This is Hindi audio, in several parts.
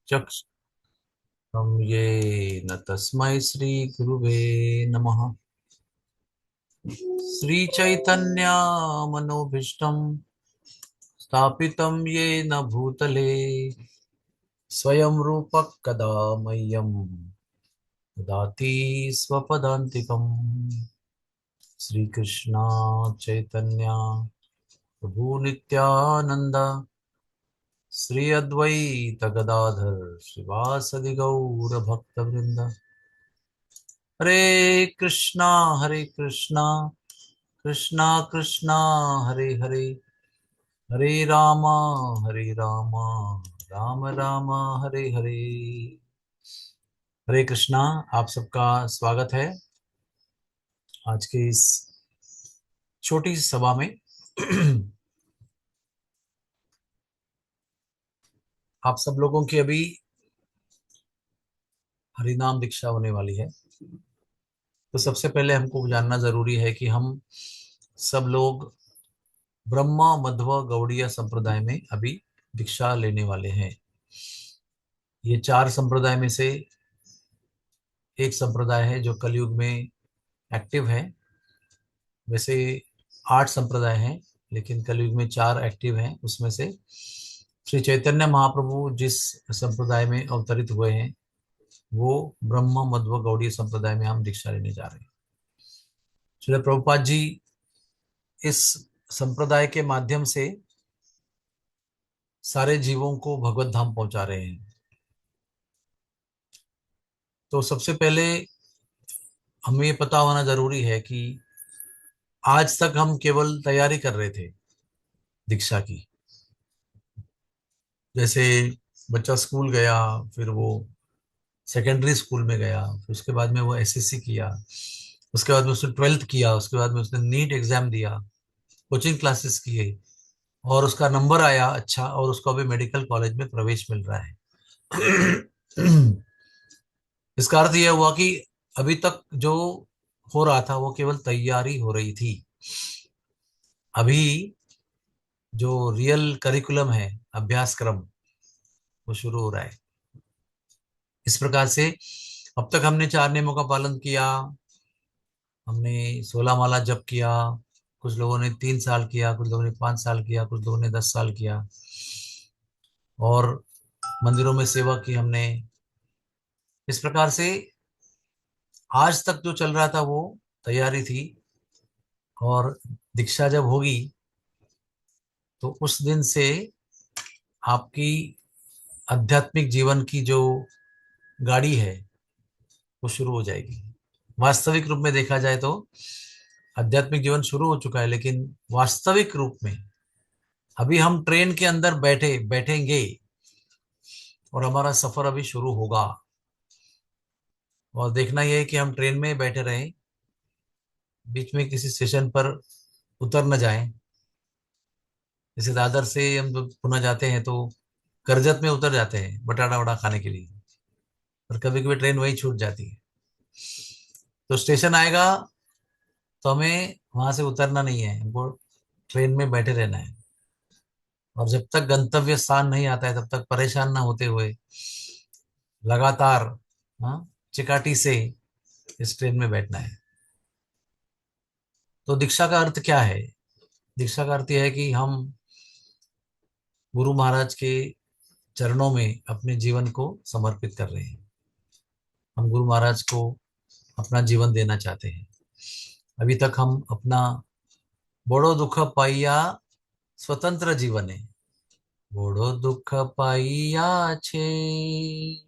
चक्षुषं येन तस्मै श्रीगुरुवे नमः। श्रीचैतन्यमनोभीष्टं स्थापितं येन भूतले स्वयं रूपः कदा मह्यं ददाति स्वपदान्तिकम्। श्रीकृष्ण चैतन्य प्रभु नित्यानंद श्री अद्वैत गदाधर श्रीवासदि गौर भक्तवृंद। हरे कृष्णा कृष्णा कृष्णा हरे हरे, हरे राम राम राम हरे हरे। हरे कृष्णा। आप सबका स्वागत है आज के इस छोटी सी सभा में। आप सब लोगों की अभी हरिनाम दीक्षा होने वाली है। तो सबसे पहले हमको जानना जरूरी है कि हम सब लोग ब्रह्मा मध्व गौड़ीय संप्रदाय में अभी दीक्षा लेने वाले हैं। ये चार संप्रदाय में से एक संप्रदाय है जो कलयुग में एक्टिव है। वैसे 8 संप्रदाय हैं, लेकिन कलयुग में 4 एक्टिव हैं। उसमें से श्री चैतन्य महाप्रभु जिस संप्रदाय में अवतरित हुए हैं वो ब्रह्म मध्व गौड़ीय संप्रदाय में हम दीक्षा लेने जा रहे हैं। श्री प्रभुपाद जी इस संप्रदाय के माध्यम से सारे जीवों को भगवत धाम पहुंचा रहे हैं। तो सबसे पहले हमें ये पता होना जरूरी है कि आज तक हम केवल तैयारी कर रहे थे दीक्षा की। जैसे बच्चा स्कूल गया, फिर वो सेकेंडरी स्कूल में गया, फिर उसके बाद में वो एसएससी किया, उसके बाद में उसने 12th किया, उसके बाद में उसने नीट एग्जाम दिया, कोचिंग क्लासेस किए और उसका नंबर आया अच्छा, और उसको अभी मेडिकल कॉलेज में प्रवेश मिल रहा है। इसका अर्थ यह हुआ कि अभी तक जो हो रहा था वो केवल तैयारी हो रही थी। अभी जो रियल करिकुलम है, अभ्यासक्रम, वो शुरू हो रहा है। इस प्रकार से अब तक हमने 4 नियमों का पालन किया। हमने 16 माला जप किया। कुछ लोगों ने 3 साल किया, कुछ लोगों ने 5 साल किया, कुछ लोगों ने 10 साल किया, और मंदिरों में सेवा की हमने। इस प्रकार से आज तक जो चल रहा था वो तैयारी थी। और दीक्षा जब होगी तो उस दिन से आपकी आध्यात्मिक जीवन की जो गाड़ी है वो शुरू हो जाएगी। वास्तविक रूप में देखा जाए तो आध्यात्मिक जीवन शुरू हो चुका है, लेकिन वास्तविक रूप में अभी हम ट्रेन के अंदर बैठेंगे और हमारा सफर अभी शुरू होगा। और देखना यह है कि हम ट्रेन में बैठे रहें, बीच में किसी स्टेशन पर उतर न जाएं। जैसे दादर से हम जब पुणे जाते हैं तो करजत में उतर जाते हैं बटाटा वड़ा खाने के लिए, और कभी कभी ट्रेन वहीं छूट जाती है। तो स्टेशन आएगा तो हमें वहां से उतरना नहीं है, हमको ट्रेन में बैठे रहना है। और जब तक गंतव्य स्थान नहीं आता है तब तक परेशान ना होते हुए लगातार, हाँ, चिकाटी से इस ट्रेन में बैठना है। तो दीक्षा का अर्थ क्या है? दीक्षा का अर्थ यह है कि हम गुरु महाराज के चरणों में अपने जीवन को समर्पित कर रहे हैं। हम गुरु महाराज को अपना जीवन देना चाहते हैं। अभी तक हम अपना बड़ो दुख पाइया स्वतंत्र जीवन है, बड़ो दुख पाइया छे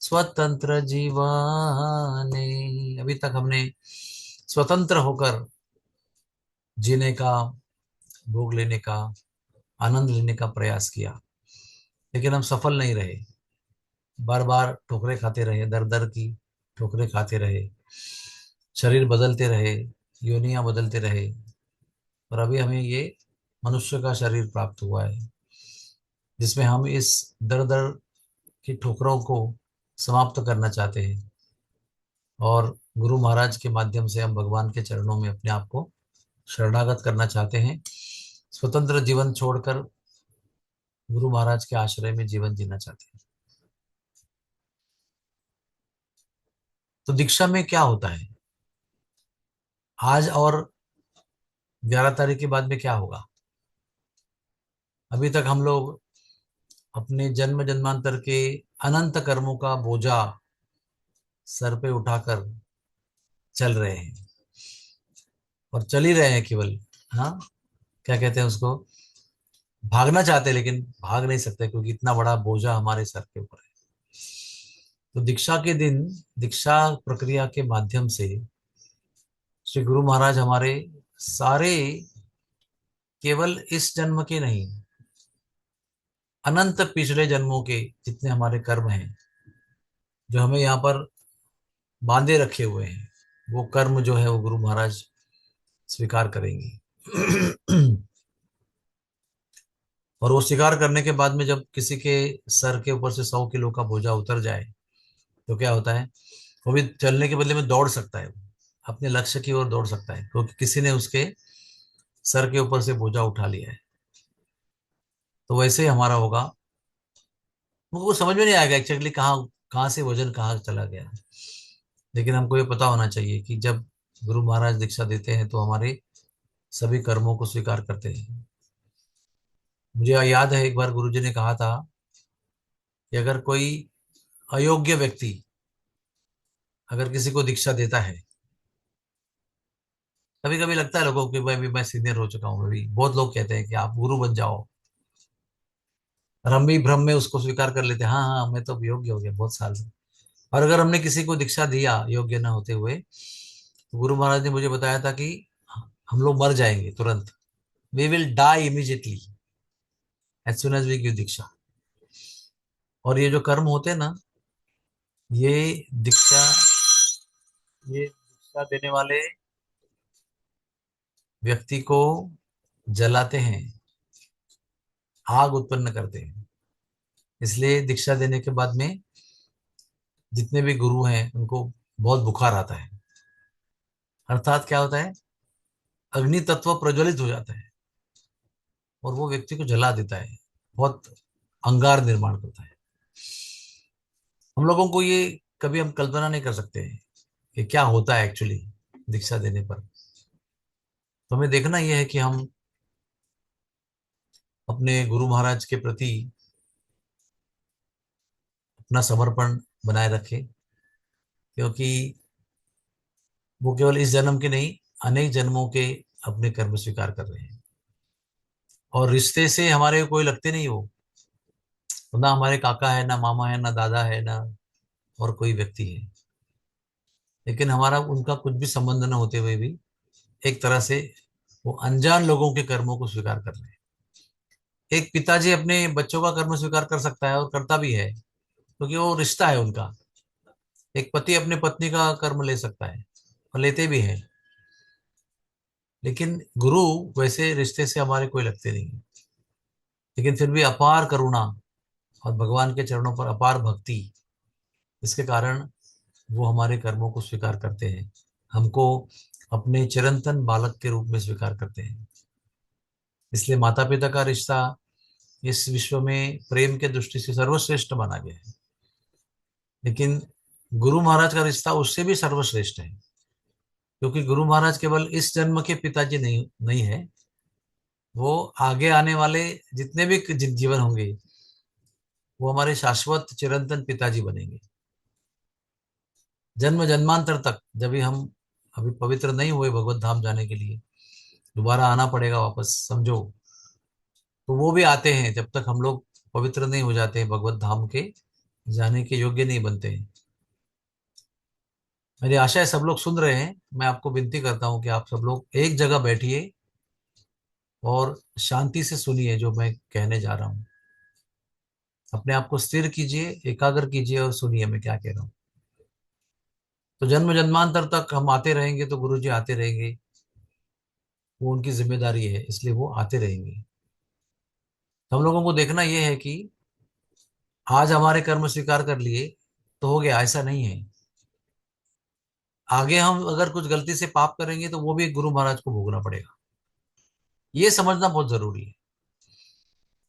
स्वतंत्र जीवन है। अभी तक हमने स्वतंत्र होकर जीने का, भोग लेने का, आनंद लेने का प्रयास किया, लेकिन हम सफल नहीं रहे। बार बार ठोकरें खाते रहे, दर दर की ठोकरें खाते रहे, शरीर बदलते रहे, योनियां बदलते रहे, और अभी हमें ये मनुष्य का शरीर प्राप्त हुआ है जिसमें हम इस दर दर की ठोकरों को समाप्त करना चाहते हैं। और गुरु महाराज के माध्यम से हम भगवान के चरणों में अपने आप को शरणागत करना चाहते हैं। स्वतंत्र जीवन छोड़कर गुरु महाराज के आश्रय में जीवन जीना चाहते हैं। तो दीक्षा में क्या होता है, आज और 11 तारीख के बाद में क्या होगा? अभी तक हम लोग अपने जन्म जन्मांतर के अनंत कर्मों का बोझा सर पे उठाकर चल रहे हैं, और चल ही रहे हैं केवल। हाँ, क्या कहते हैं उसको, भागना चाहते हैं लेकिन भाग नहीं सकते, क्योंकि इतना बड़ा बोझा हमारे सर के ऊपर है। तो दीक्षा के दिन, दीक्षा प्रक्रिया के माध्यम से श्री गुरु महाराज हमारे सारे, केवल इस जन्म के नहीं, अनंत पिछले जन्मों के जितने हमारे कर्म हैं, जो हमें यहाँ पर बांधे रखे हुए हैं, वो कर्म जो है वो गुरु महाराज स्वीकार करेंगे। और वो स्वीकार करने के बाद में जब किसी के सर के ऊपर से 100 किलो का बोझा उतर जाए, तो क्या होता है, वो भी चलने के बदले में दौड़ सकता है, अपने लक्ष्य की ओर दौड़ सकता है, क्योंकि किसी ने उसके सर के ऊपर से बोझा उठा लिया है। तो वैसे ही हमारा होगा। वो समझ में नहीं आएगा एक्चुअली कहाँ कहाँ से वजन कहाँ चला गया। लेकिन हमको ये पता होना चाहिए कि जब गुरु महाराज दीक्षा देते हैं तो हमारे सभी कर्मों को स्वीकार करते हैं। मुझे याद है एक बार गुरुजी ने कहा था कि अगर कोई अयोग्य व्यक्ति अगर किसी को दीक्षा देता है, कभी कभी लगता है लोगों को कि भाई अभी मैं सीनियर हो चुका हूँ, अभी बहुत लोग कहते हैं कि आप गुरु बन जाओ, और हम भी भ्रम में उसको स्वीकार कर लेते हैं, हाँ हाँ मैं तो अब योग्य हो गया बहुत साल से। और अगर हमने किसी को दीक्षा दिया योग्य न होते हुए, तो गुरु महाराज ने मुझे बताया था कि हम लोग मर जाएंगे तुरंत, we will die immediately as soon as we give diksha. और ये जो कर्म होते हैं ना, ये दीक्षा, ये दीक्षा देने वाले व्यक्ति को जलाते हैं, आग उत्पन्न करते हैं। इसलिए दीक्षा देने के बाद में जितने भी गुरु हैं उनको बहुत बुखार आता है, अर्थात क्या होता है, अग्नि तत्व प्रज्वलित हो जाता है और वो व्यक्ति को जला देता है, बहुत अंगार निर्माण करता है। हम लोगों को ये कभी हम कल्पना नहीं कर सकते हैं कि क्या होता है एक्चुअली दीक्षा देने पर। तो हमें देखना यह है कि हम अपने गुरु महाराज के प्रति अपना समर्पण बनाए रखें, क्योंकि वो केवल इस जन्म के नहीं, अनेक जन्मों के अपने कर्म स्वीकार कर रहे हैं। और रिश्ते से हमारे कोई लगते नहीं हो, तो ना हमारे काका है, ना मामा है, ना दादा है, ना और कोई व्यक्ति है, लेकिन हमारा उनका कुछ भी संबंध न होते हुए भी एक तरह से वो अनजान लोगों के कर्मों को स्वीकार कर रहे हैं। एक पिताजी अपने बच्चों का कर्म स्वीकार कर सकता है और करता भी है, क्योंकि वो रिश्ता है उनका। एक पति अपने पत्नी का कर्म ले सकता है और लेते भी हैं, लेकिन गुरु वैसे रिश्ते से हमारे कोई लगते नहीं है। लेकिन फिर भी अपार करुणा और भगवान के चरणों पर अपार भक्ति, इसके कारण वो हमारे कर्मों को स्वीकार करते हैं, हमको अपने चिरंतन बालक के रूप में स्वीकार करते हैं। इसलिए माता पिता का रिश्ता इस विश्व में प्रेम के दृष्टि से सर्वश्रेष्ठ माना गया है, लेकिन गुरु महाराज का रिश्ता उससे भी सर्वश्रेष्ठ है, क्योंकि गुरु महाराज केवल इस जन्म के पिताजी नहीं है, वो आगे आने वाले जितने भी जीवन होंगे वो हमारे शाश्वत चिरंतन पिताजी बनेंगे। जन्म जन्मांतर तक जब भी हम अभी पवित्र नहीं हुए भगवत धाम जाने के लिए, दोबारा आना पड़ेगा वापस समझो, तो वो भी आते हैं जब तक हम लोग पवित्र नहीं हो जाते हैं, भगवत धाम के जाने के योग्य नहीं बनते हैं। मेरी आशा है सब लोग सुन रहे हैं। मैं आपको विनती करता हूँ कि आप सब लोग एक जगह बैठिए और शांति से सुनिए जो मैं कहने जा रहा हूँ। अपने आप को स्थिर कीजिए, एकाग्र कीजिए और सुनिए मैं क्या कह रहा हूँ। तो जन्म जन्मांतर तक हम आते रहेंगे तो गुरु जी आते रहेंगे, वो उनकी जिम्मेदारी है, इसलिए वो आते रहेंगे। तो हम लोगों को देखना यह है कि आज हमारे कर्म स्वीकार कर लिए तो हो गया, ऐसा नहीं है। आगे हम अगर कुछ गलती से पाप करेंगे तो वो भी गुरु महाराज को भोगना पड़ेगा। ये समझना बहुत जरूरी है।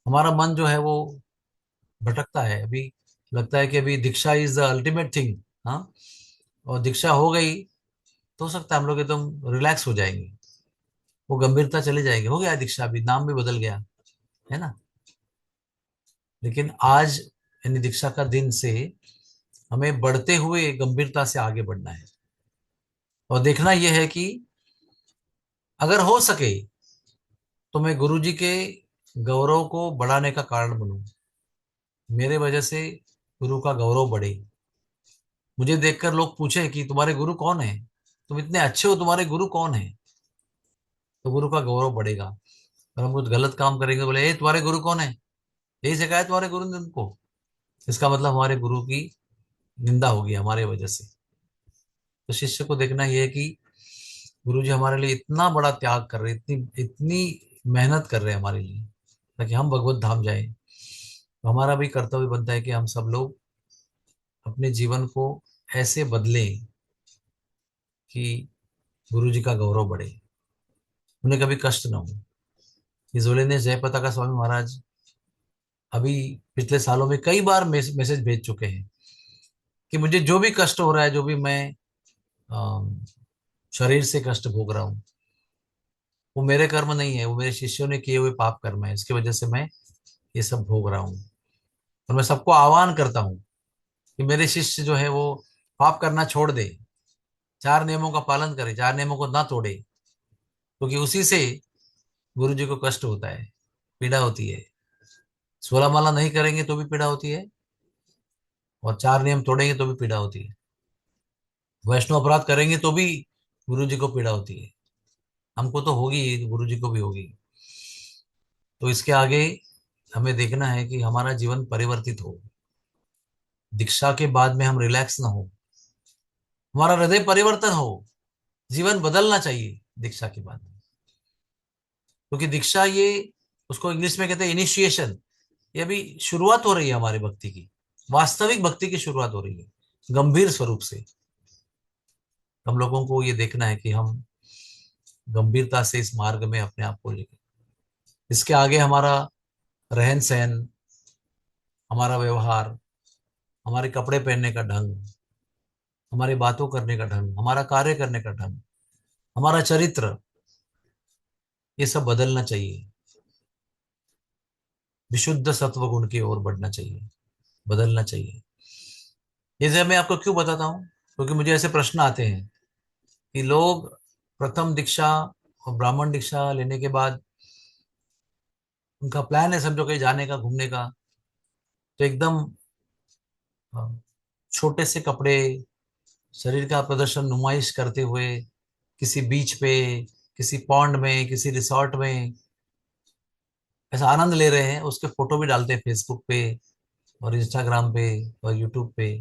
हमारा मन जो है वो भटकता है अभी, लगता है कि अभी दीक्षा इज द अल्टीमेट थिंग। हाँ, और दीक्षा हो गई तो हो सकता है हम लोग एकदम रिलैक्स हो जाएंगे, वो गंभीरता चले जाएगी, हो गया दीक्षा, अभी नाम भी बदल गया, है ना। लेकिन आज यानी दीक्षा का दिन से हमें बढ़ते हुए गंभीरता से आगे बढ़ना है, और देखना यह है कि अगर हो सके तो मैं गुरु जी के गौरव को बढ़ाने का कारण बनूं, मेरे वजह से गुरु का गौरव बढ़े। मुझे देखकर लोग पूछे कि तुम्हारे गुरु कौन है, तुम इतने अच्छे हो, तुम्हारे गुरु कौन है, तो गुरु का गौरव बढ़ेगा। और हम कुछ गलत काम करेंगे, बोले ए तुम्हारे गुरु कौन है, यही सिखाया तुम्हारे गुरु ने तुमको, इसका मतलब हमारे गुरु की निंदा होगी हमारे वजह से। तो शिष्य को देखना यह है कि गुरु जी हमारे लिए इतना बड़ा त्याग कर रहे हैं, इतनी इतनी मेहनत कर रहे हैं हमारे लिए, ताकि हम भगवत धाम जाएं। तो हमारा भी कर्तव्य बनता है कि हम सब लोग अपने जीवन को ऐसे बदलें कि गुरु जी का गौरव बढ़े, उन्हें कभी कष्ट ना हो। इस जोले ने जयपताका का स्वामी महाराज अभी पिछले सालों में कई बार मैसेज भेज चुके हैं कि मुझे जो भी कष्ट हो रहा है, जो भी मैं अम, शरीर से कष्ट भोग रहा हूँ, वो मेरे कर्म नहीं है, वो मेरे शिष्यों ने किए हुए पाप कर्म है, इसकी वजह से मैं ये सब भोग रहा हूँ। और मैं सबको आह्वान करता हूँ कि मेरे शिष्य जो है वो पाप करना छोड़ दे, चार नियमों का पालन करे, चार नियमों को ना तोड़े, क्योंकि उसी से गुरु जी को कष्ट होता है, पीड़ा होती है। 16 माला नहीं करेंगे तो भी पीड़ा होती है, और चार नियम तोड़ेंगे तो भी पीड़ा होती है। वैष्णव अपराध करेंगे तो भी गुरु जी को पीड़ा होती है। हमको तो होगी, गुरु जी को भी होगी। तो इसके आगे हमें देखना है कि हमारा जीवन परिवर्तित हो, दीक्षा के बाद में हम रिलैक्स ना हो, हमारा हृदय परिवर्तन हो, जीवन बदलना चाहिए दीक्षा के बाद। क्योंकि दीक्षा ये, उसको इंग्लिश में कहते हैं इनिशिएशन, ये अभी शुरुआत हो रही है हमारी भक्ति की, वास्तविक भक्ति की शुरुआत हो रही है गंभीर स्वरूप से। हम लोगों को ये देखना है कि हम गंभीरता से इस मार्ग में अपने आप को लेकर, इसके आगे हमारा रहन सहन, हमारा व्यवहार, हमारे कपड़े पहनने का ढंग, हमारी बातों करने का ढंग, हमारा कार्य करने का ढंग, हमारा चरित्र, ये सब बदलना चाहिए, विशुद्ध सत्व गुण की ओर बढ़ना चाहिए, बदलना चाहिए। ये सब मैं आपको क्यों बताता हूँ, क्योंकि मुझे ऐसे प्रश्न आते हैं कि लोग प्रथम दीक्षा और ब्राह्मण दीक्षा लेने के बाद उनका प्लान है समझो कहीं जाने का, घूमने का, तो एकदम अ, छोटे से कपड़े, शरीर का प्रदर्शन नुमाइश करते हुए किसी बीच पे, किसी पॉन्ड में, किसी रिसोर्ट में ऐसा आनंद ले रहे हैं, उसके फोटो भी डालते हैं फेसबुक पे और इंस्टाग्राम पे और यूट्यूब पे।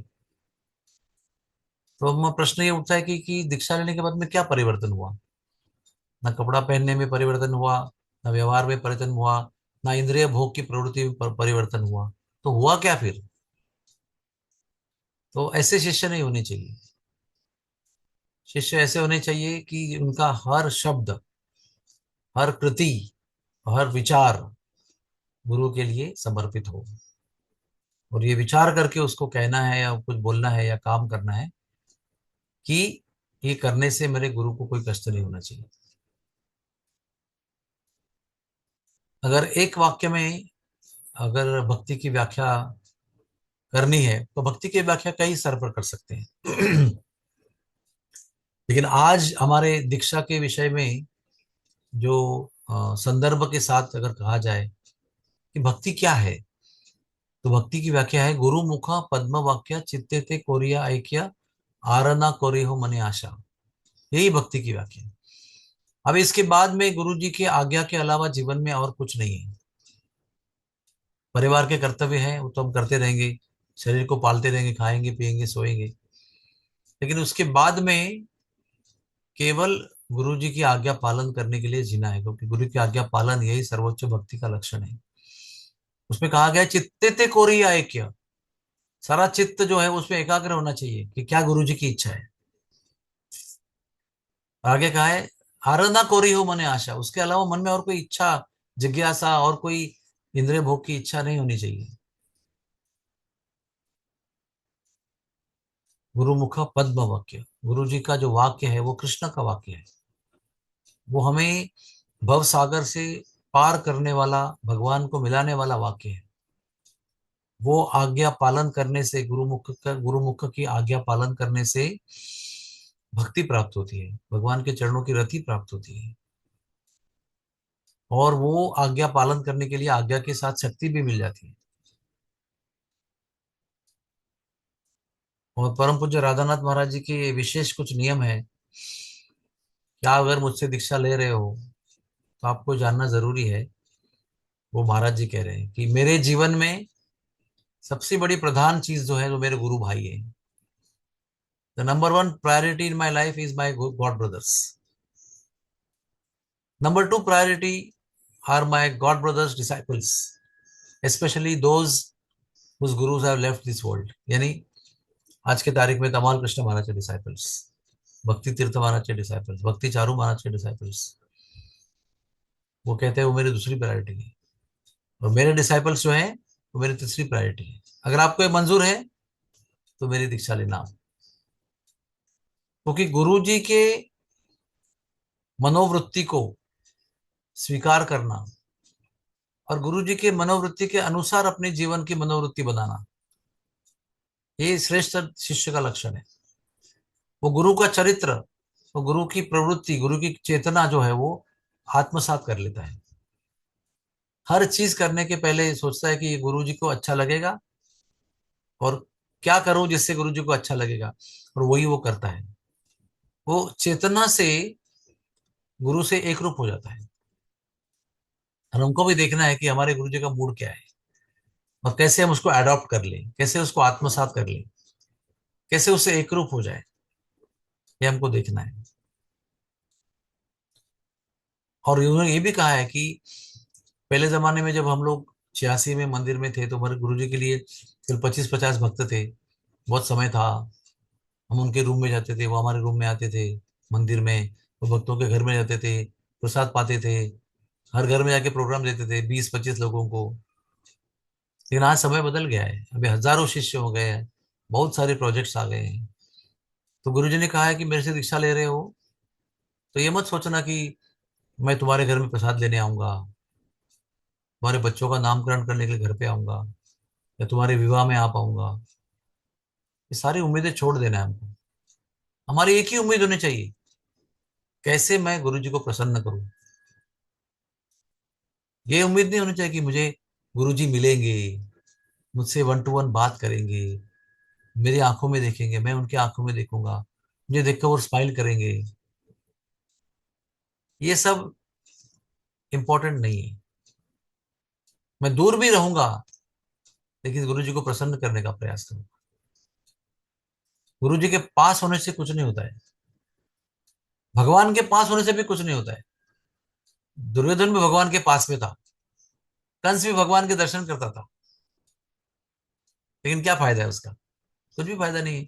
तो प्रश्न ये उठता है कि दीक्षा लेने के बाद में क्या परिवर्तन हुआ। ना कपड़ा पहनने में परिवर्तन हुआ, ना व्यवहार में परिवर्तन हुआ, ना इंद्रिय भोग की प्रवृत्ति में परिवर्तन हुआ, तो हुआ क्या फिर। तो ऐसे शिष्य नहीं होने चाहिए। शिष्य ऐसे होने चाहिए कि उनका हर शब्द, हर कृति, हर विचार गुरु के लिए समर्पित हो, और ये विचार करके उसको कहना है या कुछ बोलना है या काम करना है कि ये करने से मेरे गुरु को कोई कष्ट नहीं होना चाहिए। अगर एक वाक्य में अगर भक्ति की व्याख्या करनी है तो भक्ति की व्याख्या कई स्तर पर कर सकते हैं। लेकिन आज हमारे दीक्षा के विषय में जो संदर्भ के साथ अगर कहा जाए कि भक्ति क्या है, तो भक्ति की व्याख्या है गुरु मुख पद्म वाक्य चित्ते ते कोरिया ऐक्य आरना कोरे हो मने आशा, यही भक्ति की व्याख्या है। अब इसके बाद में गुरु जी की आज्ञा के अलावा जीवन में और कुछ नहीं है। परिवार के कर्तव्य हैं वो तो हम करते रहेंगे, शरीर को पालते रहेंगे, खाएंगे पिएंगे सोएंगे, लेकिन उसके बाद में केवल गुरु जी की आज्ञा पालन करने के लिए जीना है, क्योंकि गुरु की आज्ञा पालन यही सर्वोच्च भक्ति का लक्षण है। उसमें कहा गया चित्ते ते कोरी ऐक्य, सारा चित्त जो है उसमें एकाग्र होना चाहिए कि क्या गुरु जी की इच्छा है। आगे कहा है आराधना कोरी हो मने आशा, उसके अलावा मन में और कोई इच्छा, जिज्ञासा और कोई इंद्रिय भोग की इच्छा नहीं होनी चाहिए। गुरुमुख पद्म वाक्य, गुरु जी का जो वाक्य है वो कृष्ण का वाक्य है। वो हमें भव सागर से पार करने वाला, भगवान को मिलाने वाला वाक्य है। वो आज्ञा पालन करने से, गुरुमुख की आज्ञा पालन करने से भक्ति प्राप्त होती है, भगवान के चरणों की रति प्राप्त होती है। और वो आज्ञा पालन करने के लिए आज्ञा के साथ शक्ति भी मिल जाती है। और परम पूज्य राधानाथ महाराज जी के विशेष कुछ नियम है। क्या अगर मुझसे दीक्षा ले रहे हो तो आपको जानना जरूरी है। वो महाराज जी कह रहे हैं कि मेरे जीवन में सबसे बड़ी प्रधान चीज जो है वो मेरे गुरु भाई है। The number one priority in my life is my god brothers. Number two priority are my god brothers disciples, especially those whose gurus have left this world। यानी आज के तारीख में कमाल कृष्ण महाराज के डिसाइपल्स, भक्ति तीर्थ महाराज के डिसाइपल्स, भक्ति चारू महाराज के डिसाइपल्स, वो कहते हैं वो मेरी दूसरी प्रायोरिटी है। और मेरे डिसाइपल्स जो हैं वो मेरी तीसरी प्रायोरिटी है। अगर आपको ये मंजूर है तो मेरी दीक्षा लेना। क्योंकि गुरु जी के मनोवृत्ति को स्वीकार करना और गुरु जी के मनोवृत्ति के अनुसार अपने जीवन की मनोवृत्ति बनाना, ये श्रेष्ठ शिष्य का लक्षण है। वो गुरु का चरित्र, वो गुरु की प्रवृत्ति, गुरु की चेतना जो है वो आत्मसात कर लेता है। हर चीज करने के पहले सोचता है कि ये गुरु जी को अच्छा लगेगा और क्या करूं जिससे गुरु जी को अच्छा लगेगा, और वही वो करता है। वो चेतना से गुरु से एक रूप हो जाता है। और हमको भी देखना है कि हमारे गुरु जी का मूड क्या है और कैसे हम उसको अडॉप्ट कर लें, कैसे उसको आत्मसात कर लें, कैसे उससे एक रूप हो जाए, ये हमको देखना है। और उन्होंने ये भी कहा है कि पहले जमाने में जब हम लोग 86 में मंदिर में थे तो हमारे गुरुजी के लिए सिर्फ 25-50 भक्त थे। बहुत समय था। हम उनके रूम में जाते थे, वो हमारे रूम में आते थे मंदिर में। वो भक्तों के घर में जाते थे, प्रसाद पाते थे, हर घर में जाके प्रोग्राम देते थे 20-25 लोगों को। लेकिन आज समय बदल गया है, अभी हजारों शिष्य हो गए हैं, बहुत सारे प्रोजेक्ट्स आ गए हैं। तो गुरुजी ने कहा है कि मेरे से दीक्षा ले रहे हो तो ये मत सोचना कि मैं तुम्हारे घर में प्रसाद लेने आऊंगा, तुम्हारे बच्चों का नामकरण करने के लिए घर पे आऊंगा, या तुम्हारे विवाह में आ पाऊंगा। ये सारी उम्मीदें छोड़ देना है हमको। हमारी एक ही उम्मीद होनी चाहिए, कैसे मैं गुरु जी को प्रसन्न करूं। ये उम्मीद नहीं होनी चाहिए कि मुझे गुरु जी मिलेंगे, मुझसे वन टू वन बात करेंगे, मेरी आंखों में देखेंगे, मैं उनकी आंखों में देखूंगा, मुझे देखकर वो स्माइल करेंगे। ये सब इंपॉर्टेंट नहीं है। मैं दूर भी रहूंगा लेकिन गुरु जी को प्रसन्न करने का प्रयास करूंगा। गुरु जी के पास होने से कुछ नहीं होता है, भगवान के पास होने से भी कुछ नहीं होता है। दुर्योधन भी भगवान के पास में था, कंस भी भगवान के दर्शन करता था, लेकिन क्या फायदा है उसका? कुछ भी फायदा नहीं है।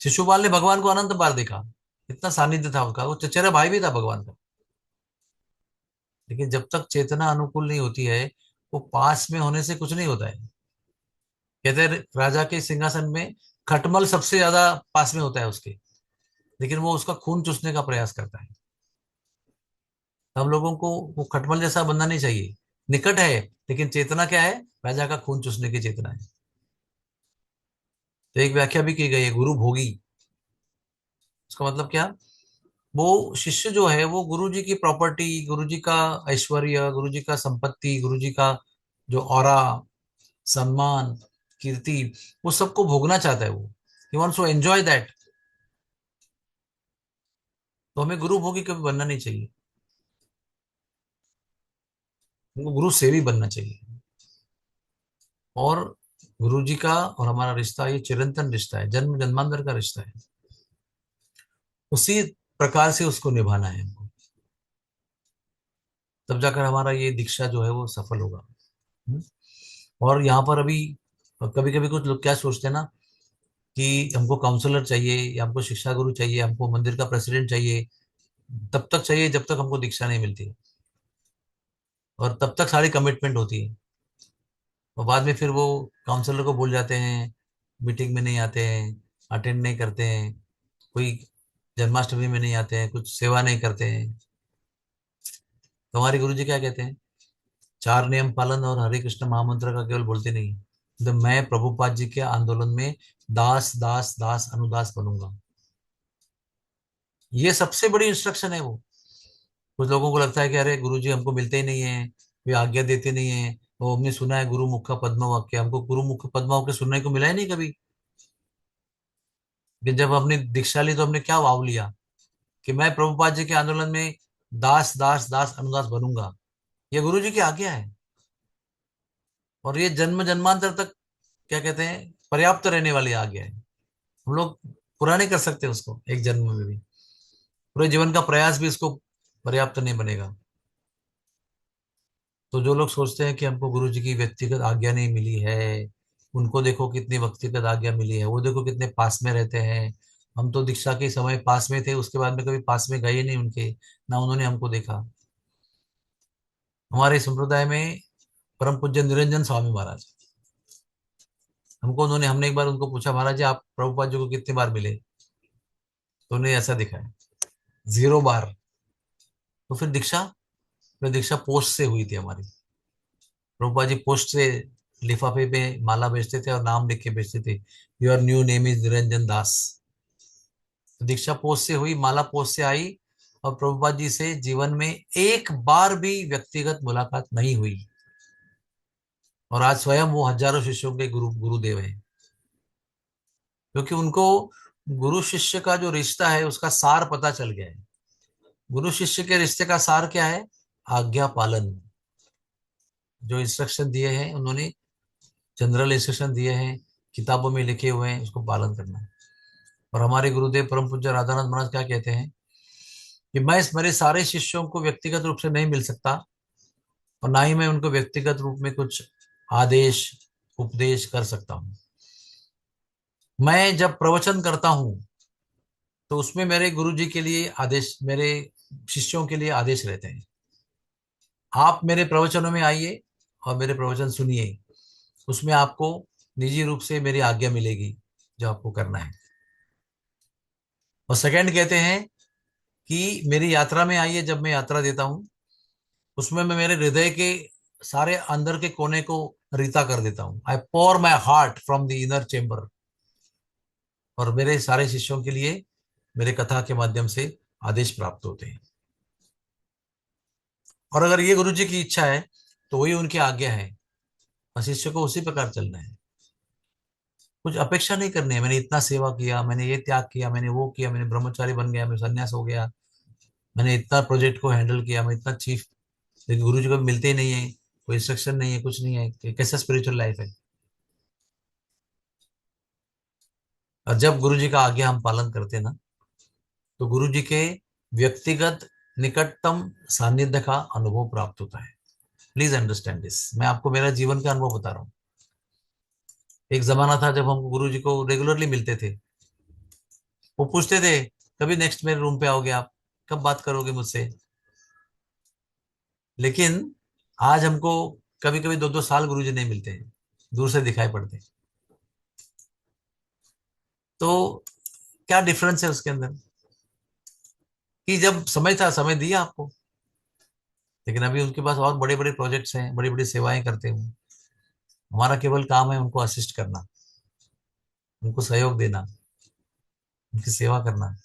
शिशुपाल ने भगवान को अनंत बार देखा, इतना सानिध्य था उसका, वो चचेरा भाई भी था भगवान का। लेकिन जब तक चेतना अनुकूल नहीं होती है, वो पास में होने से कुछ नहीं होता है। कहते हैं राजा के सिंहासन में खटमल सबसे ज्यादा पास में होता है उसके, लेकिन वो उसका खून चूसने का प्रयास करता है। हम लोगों को वो खटमल जैसा बनना नहीं चाहिए, निकट है लेकिन चेतना क्या है? राजा का खून चूसने की चेतना है। तो एक व्याख्या भी की गई है गुरु भोगी। उसका मतलब क्या? वो शिष्य जो है वो गुरु जी की प्रॉपर्टी, गुरु जी का ऐश्वर्य, गुरु जी का संपत्ति, गुरु जी का जो ऑरा, सम्मान, कीर्ति, वो सबको भोगना चाहता है। वो ही वांट्स टू एंजॉय दैट। तो हमें गुरु भोगी कभी बनना नहीं चाहिए, हमको गुरु सेवी बनना चाहिए। और गुरु जी का और हमारा रिश्ता ये चिरंतन रिश्ता है, जन्म जन्मांतर का रिश्ता है। उसी प्रकार से उसको निभाना है हमको, तब जाकर हमारा ये दीक्षा जो है वो सफल होगा। हम्म? और यहाँ पर अभी कभी कभी कुछ लोग क्या सोचते हैं ना कि हमको काउंसलर चाहिए, या हमको शिक्षा गुरु चाहिए, हमको मंदिर का प्रेसिडेंट चाहिए। तब तक चाहिए जब तक हमको दीक्षा नहीं मिलती, और तब तक सारी कमिटमेंट होती है। और बाद में फिर वो काउंसलर को भूल जाते हैं, मीटिंग में नहीं आते हैं, अटेंड नहीं करते हैं, कोई जन्माष्टमी में नहीं आते हैं, कुछ सेवा नहीं करते हैं। तो हमारे गुरु जी क्या कहते हैं? चार नियम पालन और हरे कृष्ण महामंत्र का केवल बोलते नहीं, तो मैं प्रभुपाद जी के आंदोलन में दास दास दास अनुदास बनूंगा। ये सबसे बड़ी इंस्ट्रक्शन है वो। कुछ लोगों को लगता है कि अरे गुरु जी हमको मिलते ही नहीं है, वे आज्ञा देते नहीं है। वो हमने सुना है गुरु मुख का पद्म वाक्य, हमको गुरु मुख पद्म वाक्य सुनने को मिला ही नहीं कभी। लेकिन जब हमने दीक्षा ली तो हमने क्या वाव लिया कि मैं प्रभुपाद जी के आंदोलन में दास दास दास अनुदास बनूंगा। ये गुरु जी की आज्ञा है, और ये जन्म जन्मांतर तक क्या कहते हैं, पर्याप्त रहने वाली आज्ञा है। हम लोग पूरा नहीं कर सकते उसको एक जन्म में भी, पूरे जीवन का प्रयास भी इसको पर्याप्त नहीं बनेगा। तो जो लोग सोचते हैं कि हमको गुरु जी की व्यक्तिगत आज्ञा नहीं मिली है, उनको देखो कितनी व्यक्तिगत आज्ञा मिली है, वो देखो कितने पास में रहते हैं। हम तो दीक्षा के समय पास में थे, उसके बाद में कभी पास में गए नहीं उनके, ना उन्होंने हमको देखा। हमारे संप्रदाय में परम पूज्य निरंजन स्वामी महाराज, हमको उन्होंने हमने एक बार उनको पूछा, महाराज जी आप प्रभुपाद जी को कितनी बार मिले? तो उन्हें ऐसा दिखाया, 0 बार। तो फिर दीक्षा पोस्ट से हुई थी हमारी। प्रभुपाद जी पोस्ट से लिफाफे पे माला बेचते थे और नाम लिख के बेचते थे, your new name is Niranjan Das. तो दीक्षा पोस्ट से हुई, माला पोस्ट से आई, और प्रभुपाद जी से जीवन में एक बार भी व्यक्तिगत मुलाकात नहीं हुई। और आज स्वयं वो हजारों शिष्यों के गुरुदेव हैं, क्योंकि उनको गुरु शिष्य का जो रिश्ता है उसका सार पता चल गया है। गुरु शिष्य के रिश्ते का सार क्या है? आज्ञा पालन। जो इंस्ट्रक्शन दिए हैं उन्होंने, जनरल इंस्ट्रक्शन दिए हैं, किताबों में लिखे हुए हैं, उसको पालन करना है। और हमारे गुरुदेव परम पूज्य राधानंद महाराज क्या कहते हैं कि मैं इस मेरे सारे शिष्यों को व्यक्तिगत रूप से नहीं मिल सकता, और ना ही मैं उनको व्यक्तिगत रूप में कुछ आदेश उपदेश कर सकता हूँ। मैं जब प्रवचन करता हूँ तो उसमें मेरे गुरु जी के लिए आदेश, मेरे शिष्यों के लिए आदेश रहते हैं, आप मेरे प्रवचनों में आइए और मेरे प्रवचन सुनिए। उसमें आपको निजी रूप से मेरी आज्ञा मिलेगी जो आपको करना है। और सेकंड कहते हैं कि मेरी यात्रा में आइए, जब मैं यात्रा देता हूं उसमें मैं मेरे हृदय के सारे अंदर के कोने को रीता कर देता हूं। I pour my heart from the inner chamber. और मेरे सारे शिष्यों के लिए मेरे कथा के माध्यम से आदेश प्राप्त होते हैं। और अगर ये गुरु जी की इच्छा है तो वही उनकी आज्ञा है, और शिष्य को उसी प्रकार चलना है। कुछ अपेक्षा नहीं करनी है, मैंने इतना सेवा किया, मैंने ये त्याग किया, मैंने वो किया, मैंने ब्रह्मचारी बन गया, मैं सन्यास हो गया, मैंने इतना प्रोजेक्ट को हैंडल किया, मैं इतना चीफ। लेकिन गुरु जी को मिलते ही नहीं है, कोई इंस्ट्रक्शन नहीं है, कुछ नहीं है, कैसा स्पिरिचुअल लाइफ है? और जब गुरु जी का आज्ञा हम पालन करते हैं ना, तो गुरु जी के व्यक्तिगत निकटतम सानिध्य का अनुभव प्राप्त होता है। प्लीज अंडरस्टैंड दिस, मैं आपको मेरा जीवन का अनुभव बता रहा हूँ। एक जमाना था जब हम गुरु जी को रेगुलरली मिलते थे। वो पूछते थे, कभी नेक्स्ट मेरे रूम पे आओगे आप, कब बात करोगे मुझसे? लेकिन आज हमको कभी कभी 2-2 साल गुरु जी नहीं मिलते हैं, दूर से दिखाई पड़ते हैं। तो क्या डिफरेंस है उसके अंदर? कि जब समय था समय दिया आपको, लेकिन अभी उनके पास और बड़े बड़े प्रोजेक्ट्स हैं, बड़ी बड़ी सेवाएं करते हैं। हमारा केवल काम है उनको असिस्ट करना, उनको सहयोग देना, उनकी सेवा करना।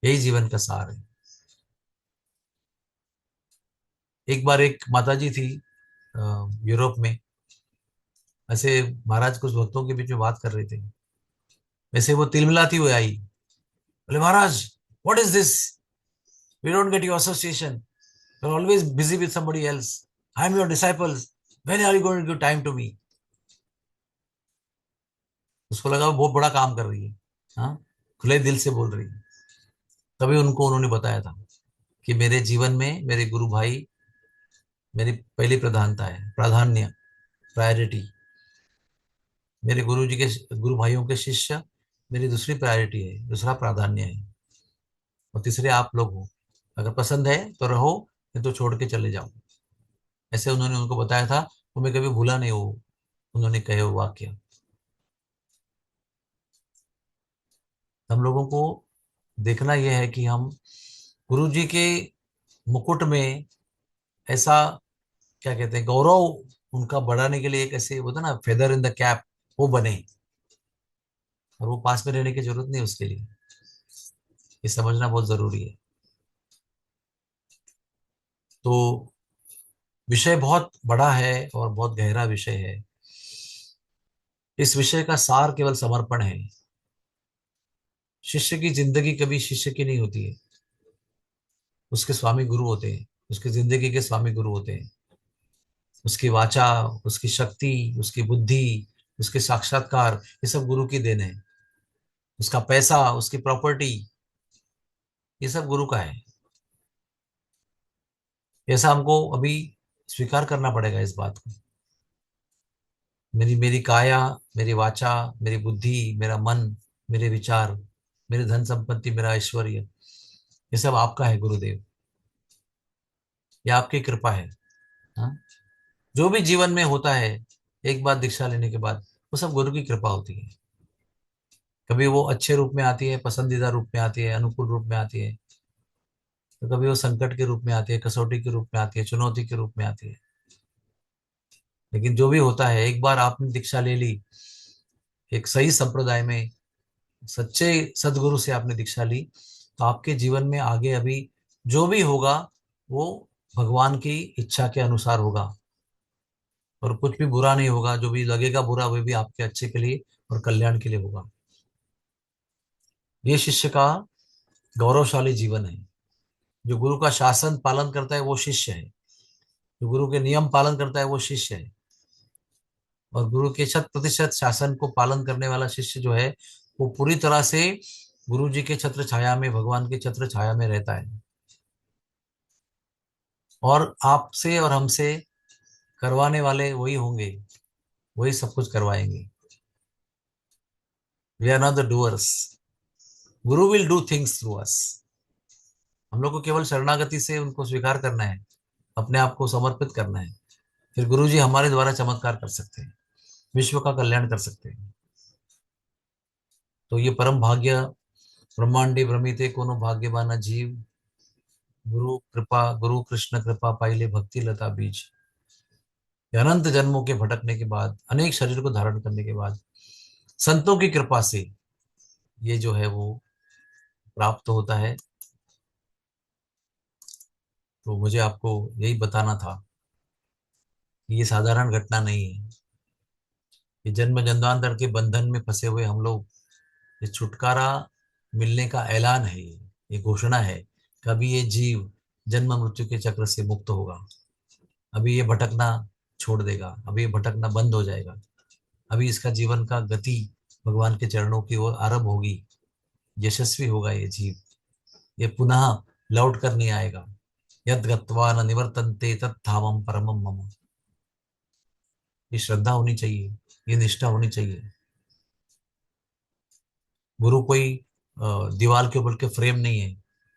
यही जीवन का सार है। एक बार एक माताजी थी यूरोप में, ऐसे महाराज कुछ भक्तों के बीच में बात कर रहे थे, वैसे वो तिलमिलाती हुई आई, बोले Maharaj what is this, we don't get your association, you are always busy with somebody else, I am your disciples, when are you going to give time to me? उसको लगा वो बहुत बड़ा काम कर रही है, हाँ, खुले दिल से बोल रही है। तभी उनको उन्होंने बताया था कि मेरे जीवन में मेरे गुरु भाई मेरी पहली प्रधानता है, प्राधान्य, प्रायोरिटी। मेरे गुरु जी के गुरु भाइयों के शिष्य मेरी दूसरी प्रायोरिटी है, दूसरा प्राधान्य है। और तीसरे आप लोग हो, अगर पसंद है तो रहो, नहीं तो छोड़ के चले जाओ। ऐसे उन्होंने उनको बताया था, तो मैं कभी भूला नहीं वो उन्होंने कहे वो वाक्य। हम लोगों को देखना यह है कि हम गुरु जी के मुकुट में ऐसा, क्या कहते हैं, गौरव उनका बढ़ाने के लिए एक ऐसे होता है ना, फेदर इन द कैप, वो बने। और वो पास में रहने की जरूरत नहीं उसके लिए, ये समझना बहुत जरूरी है। तो विषय बहुत बड़ा है और बहुत गहरा विषय है। इस विषय का सार केवल समर्पण है। शिष्य की जिंदगी कभी शिष्य की नहीं होती है, उसके स्वामी गुरु होते हैं, उसकी जिंदगी के स्वामी गुरु होते हैं। उसकी वाचा, उसकी शक्ति, उसकी बुद्धि, उसके साक्षात्कार, ये सब गुरु की देन है। उसका पैसा, उसकी प्रॉपर्टी, ये सब गुरु का है। ऐसा हमको अभी स्वीकार करना पड़ेगा इस बात को। मेरी मेरी काया, मेरी वाचा, मेरी बुद्धि, मेरा मन, मेरे विचार, मेरी धन संपत्ति, मेरा ऐश्वर्य, ये सब आपका है गुरुदेव। ये आपकी कृपा है। हाँ? जो भी जीवन में होता है एक बार दीक्षा लेने के बाद, वो सब गुरु की कृपा होती है। कभी वो अच्छे रूप में आती है, पसंदीदा रूप में आती है, अनुकूल रूप में आती है। तो कभी वो संकट के रूप में आती है, कसौटी के रूप में आती है, चुनौती के रूप में आती है। लेकिन जो भी होता है, एक बार आपने दीक्षा ले ली, एक सही संप्रदाय में सच्चे सदगुरु से आपने दीक्षा ली, तो आपके जीवन में आगे अभी जो भी होगा वो भगवान की इच्छा के अनुसार होगा। और कुछ भी बुरा नहीं होगा, जो भी लगेगा बुरा वो भी आपके अच्छे के लिए और कल्याण के लिए होगा। ये शिष्य का गौरवशाली जीवन है। जो गुरु का शासन पालन करता है वो शिष्य है। जो गुरु के नियम पालन करता है वो शिष्य है। और गुरु के 100% शासन को पालन करने वाला शिष्य जो है, वो पूरी तरह से गुरु जी के छत्र छाया में, भगवान के छत्र छाया में रहता है। और आपसे और हमसे करवाने वाले वही होंगे, वही सब कुछ करवाएंगे। We are not the doers, guru will do things through us. हम लोग को केवल शरणागति से उनको स्वीकार करना है, अपने आप को समर्पित करना है। फिर गुरु जी हमारे द्वारा चमत्कार कर सकते हैं, विश्व का कल्याण कर सकते हैं। तो ये परम भाग्य, ब्रह्मांडी भ्रमिते कोनो भाग्यवान जीव, गुरु कृपा, गुरु कृष्ण कृपा पाइले भक्ति लता बीज। ये अनंत जन्मों के भटकने के बाद, अनेक शरीर को धारण करने के बाद, संतों की कृपा से ये जो है वो प्राप्त होता है। तो मुझे आपको यही बताना था कि ये साधारण घटना नहीं है। ये जन्म जन्मांतर के बंधन में फंसे हुए हम लोग, ये छुटकारा मिलने का ऐलान है, ये घोषणा है। कभी ये जीव जन्म मृत्यु के चक्र से मुक्त होगा। अभी ये भटकना छोड़ देगा, अभी ये भटकना बंद हो जाएगा। अभी इसका जीवन का गति भगवान के चरणों की ओर आरंभ होगी। यशस्वी होगा ये जीव। ये पुनः लौट कर नहीं आएगा। यद गत्वा न निवर्तन्ते तत्धामम परमम मम। ये श्रद्धा होनी चाहिए, ये निष्ठा होनी चाहिए। गुरु कोई दीवार के ऊपर के फ्रेम नहीं है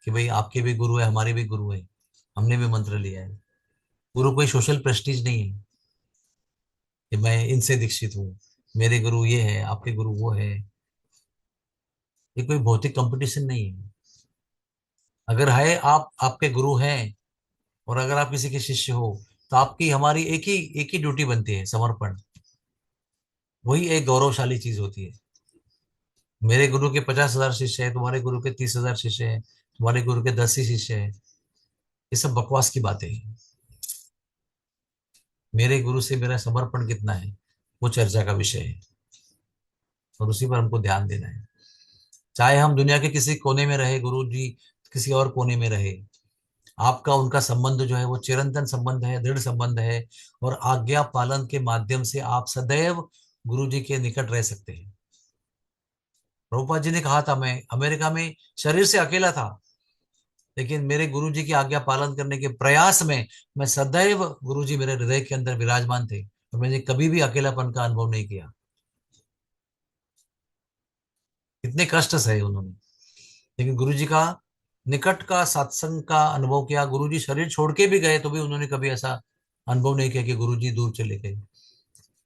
कि भाई आपके भी गुरु है, हमारे भी गुरु है, हमने भी मंत्र लिया है। गुरु कोई सोशल प्रेस्टीज नहीं है कि मैं इनसे दीक्षित हूँ, मेरे गुरु ये है, आपके गुरु वो है। ये कोई भौतिक कंपटीशन नहीं है। अगर है, आप आपके गुरु हैं, और अगर आप किसी के शिष्य हो, तो आपकी हमारी एक ही ड्यूटी बनती है, समर्पण। वही एक गौरवशाली चीज होती है। मेरे गुरु के 50,000 शिष्य हैं, तुम्हारे गुरु के 30,000 शिष्य हैं, तुम्हारे गुरु के 10 ही शिष्य हैं, ये सब बकवास की बातें हैं। मेरे गुरु से मेरा समर्पण कितना है, वो चर्चा का विषय है। और उसी पर हमको ध्यान देना है। चाहे हम दुनिया के किसी कोने में रहे, गुरु जी किसी और कोने में रहे, आपका उनका संबंध जो है वो चिरंतन संबंध है, दृढ़ संबंध है। और आज्ञा पालन के माध्यम से आप सदैव गुरु जी के निकट रह सकते हैं। प्रभुपाद जी ने कहा था, मैं अमेरिका में शरीर से अकेला था, लेकिन मेरे गुरु जी की आज्ञा पालन करने के प्रयास में मैं सदैव, गुरु जी मेरे हृदय के अंदर विराजमान थे, और मैंने कभी भी अकेलापन का अनुभव नहीं किया। कितने कष्ट सहे उन्होंने, लेकिन गुरु जी का निकट का सत्संग का अनुभव किया। गुरु जी शरीर छोड़ के भी गए तो भी उन्होंने कभी ऐसा अनुभव नहीं किया कि गुरु जी दूर चले गए।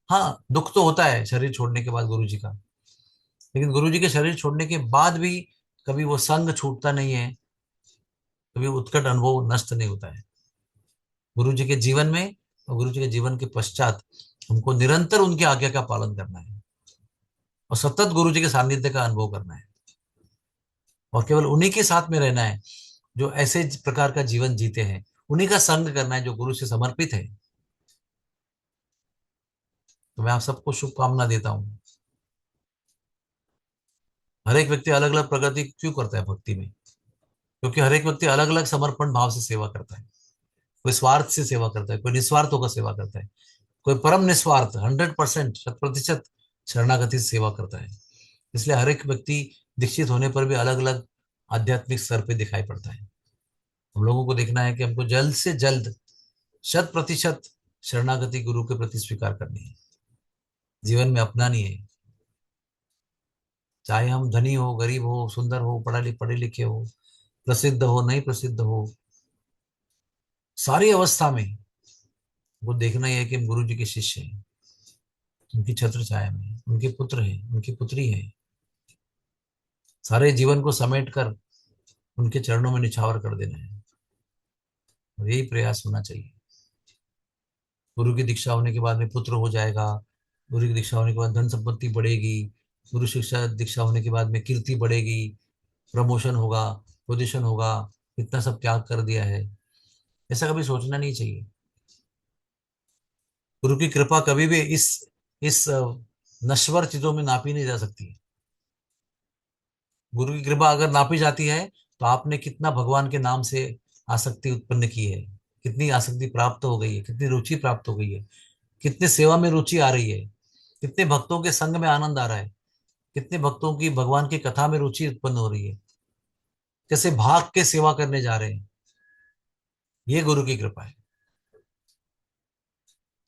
हाँ, दुख तो होता है शरीर छोड़ने के बाद गुरु जी का, लेकिन गुरु जी के शरीर छोड़ने के बाद भी कभी वो संग छूटता नहीं है, कभी उत्कट अनुभव नष्ट नहीं होता है। गुरु जी के जीवन में और गुरु जी के जीवन के पश्चात हमको निरंतर उनकी आज्ञा का पालन करना है और सतत गुरु जी के सानिध्य का अनुभव करना है और केवल उन्हीं के साथ में रहना है जो ऐसे प्रकार का जीवन जीते हैं। उन्हीं का संग करना है जो गुरु से समर्पित है। तो मैं आप सबको शुभकामना देता हूँ। हर एक व्यक्ति अलग अलग प्रगति क्यों करता है भक्ति में? क्योंकि हर एक व्यक्ति अलग अलग समर्पण भाव से सेवा करता है। कोई स्वार्थ से सेवा करता है, कोई निस्वार्थ होकर सेवा करता है, कोई परम निस्वार्थ 100% 100% शरणागति से सेवा करता है। इसलिए हर एक व्यक्ति दीक्षित होने पर भी अलग अलग आध्यात्मिक स्तर पे दिखाई पड़ता है। हम लोगों को देखना है कि हमको जल्द से जल्द 100% शरणागति गुरु के प्रति स्वीकार करनी है, जीवन में अपनानी है। चाहे हम धनी हो, गरीब हो, सुंदर हो, पढ़े लिखे हो, प्रसिद्ध हो, नहीं प्रसिद्ध हो, सारी अवस्था में वो देखना ही है कि हम गुरु जी के शिष्य हैं, उनकी छत्र छाया में, उनके पुत्र हैं, उनकी पुत्री हैं। सारे जीवन को समेट कर उनके चरणों में निछावर कर देना है, और यही प्रयास होना चाहिए। गुरु की दीक्षा होने के बाद में पुत्र हो जाएगा, गुरु की दीक्षा होने के बाद धन संपत्ति बढ़ेगी, गुरु शिक्षा दीक्षा होने के बाद में कीर्ति बढ़ेगी, प्रमोशन होगा, पोजीशन होगा, इतना सब त्याग कर दिया है, ऐसा कभी सोचना नहीं चाहिए। गुरु की कृपा कभी भी इस नश्वर चीजों में नापी नहीं जा सकती। गुरु की कृपा अगर नापी जाती है तो आपने कितना भगवान के नाम से आसक्ति उत्पन्न की है, कितनी आसक्ति प्राप्त हो गई है, कितनी रुचि प्राप्त हो गई है, कितने सेवा में रुचि आ रही है, कितने भक्तों के संग में आनंद आ रहा है, कितने भक्तों की भगवान की कथा में रुचि उत्पन्न हो रही है, कैसे भाग के सेवा करने जा रहे हैं। ये गुरु की कृपा है।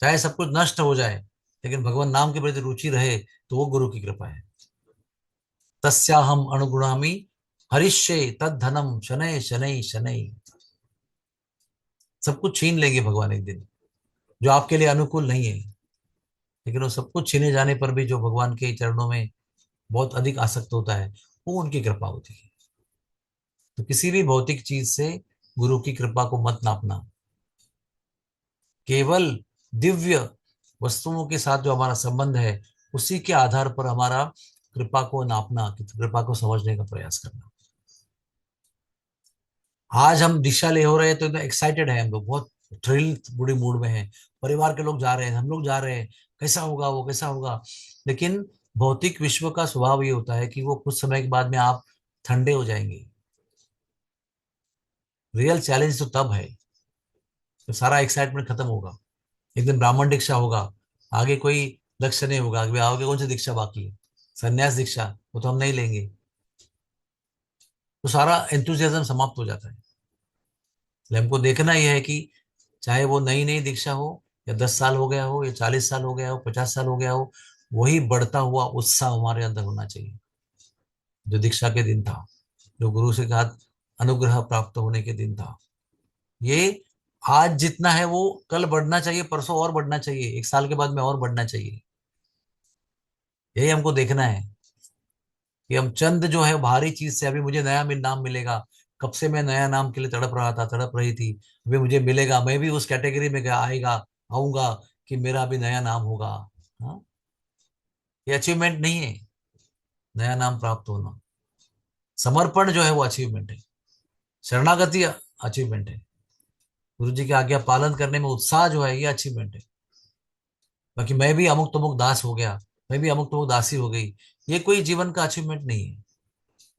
चाहे सब कुछ नष्ट हो जाए लेकिन भगवान नाम के प्रति रुचि रहे तो वो गुरु की कृपा है। तस्याहम अनुगुणामि हरिष्ये तद्धनम शनै शनै शनै। सब कुछ छीन लेंगे भगवान एक दिन, जो आपके लिए अनुकूल नहीं है। लेकिन वो सब कुछ छीने जाने पर भी जो भगवान के चरणों में बहुत अधिक आसक्त होता है, वो उनकी कृपा होती है। तो किसी भी भौतिक चीज से गुरु की कृपा को मत नापना। केवल दिव्य वस्तुओं के साथ जो हमारा संबंध है, उसी के आधार पर हमारा कृपा को नापना, कृपा को समझने का प्रयास करना। आज हम दिशा ले हो रहे हैं तो एकदम एक्साइटेड है, हम लोग बहुत थ्रिल बुरी मूड में हैं। परिवार के लोग जा रहे हैं, हम लोग जा रहे हैं, कैसा होगा वो, कैसा होगा। लेकिन भौतिक विश्व का स्वभाव ये होता है कि वो कुछ समय के बाद में आप ठंडे हो जाएंगे। रियल चैलेंज तो तब है जब सारा एक्साइटमेंट खत्म होगा। एक दिन ब्राह्मण दीक्षा होगा, आगे कोई लक्ष्य नहीं होगा कि आगे कौन सी दीक्षा बाकी है, संन्यास दीक्षा, वो तो हम नहीं लेंगे। तो सारा एंथुजियाज्म समाप्त हो जाता है। इसलिए हमको देखना यह है कि चाहे वो नई नई दीक्षा हो, या 10 साल हो गया हो, या 40 साल हो गया हो, 50 साल हो गया हो, वही बढ़ता हुआ उत्साह हमारे अंदर होना चाहिए जो दीक्षा के दिन था, जो गुरु से साथ अनुग्रह प्राप्त होने के दिन था। ये आज जितना है वो कल बढ़ना चाहिए, परसों और बढ़ना चाहिए, 1 साल के बाद में और बढ़ना चाहिए। यही हमको देखना है कि हम चंद जो है बाहरी चीज से, अभी मुझे नया नाम मिलेगा, कब से मैं नया नाम के लिए तड़प रहा था, तड़प रही थी, अभी मुझे मिलेगा, मैं भी उस कैटेगरी में गया आएगा, आऊंगा कि मेरा भी नया नाम होगा। हाँ, ये अचीवमेंट नहीं है नया नाम प्राप्त होना। समर्पण जो है वो अचीवमेंट है, शरणागति अचीवमेंट है, गुरु जी की आज्ञा पालन करने में उत्साह जो है ये अचीवमेंट है। बाकी मैं भी अमुक तमुक दास हो गया, मैं भी अमुक तमुक दासी हो गई, ये कोई जीवन का अचीवमेंट नहीं है।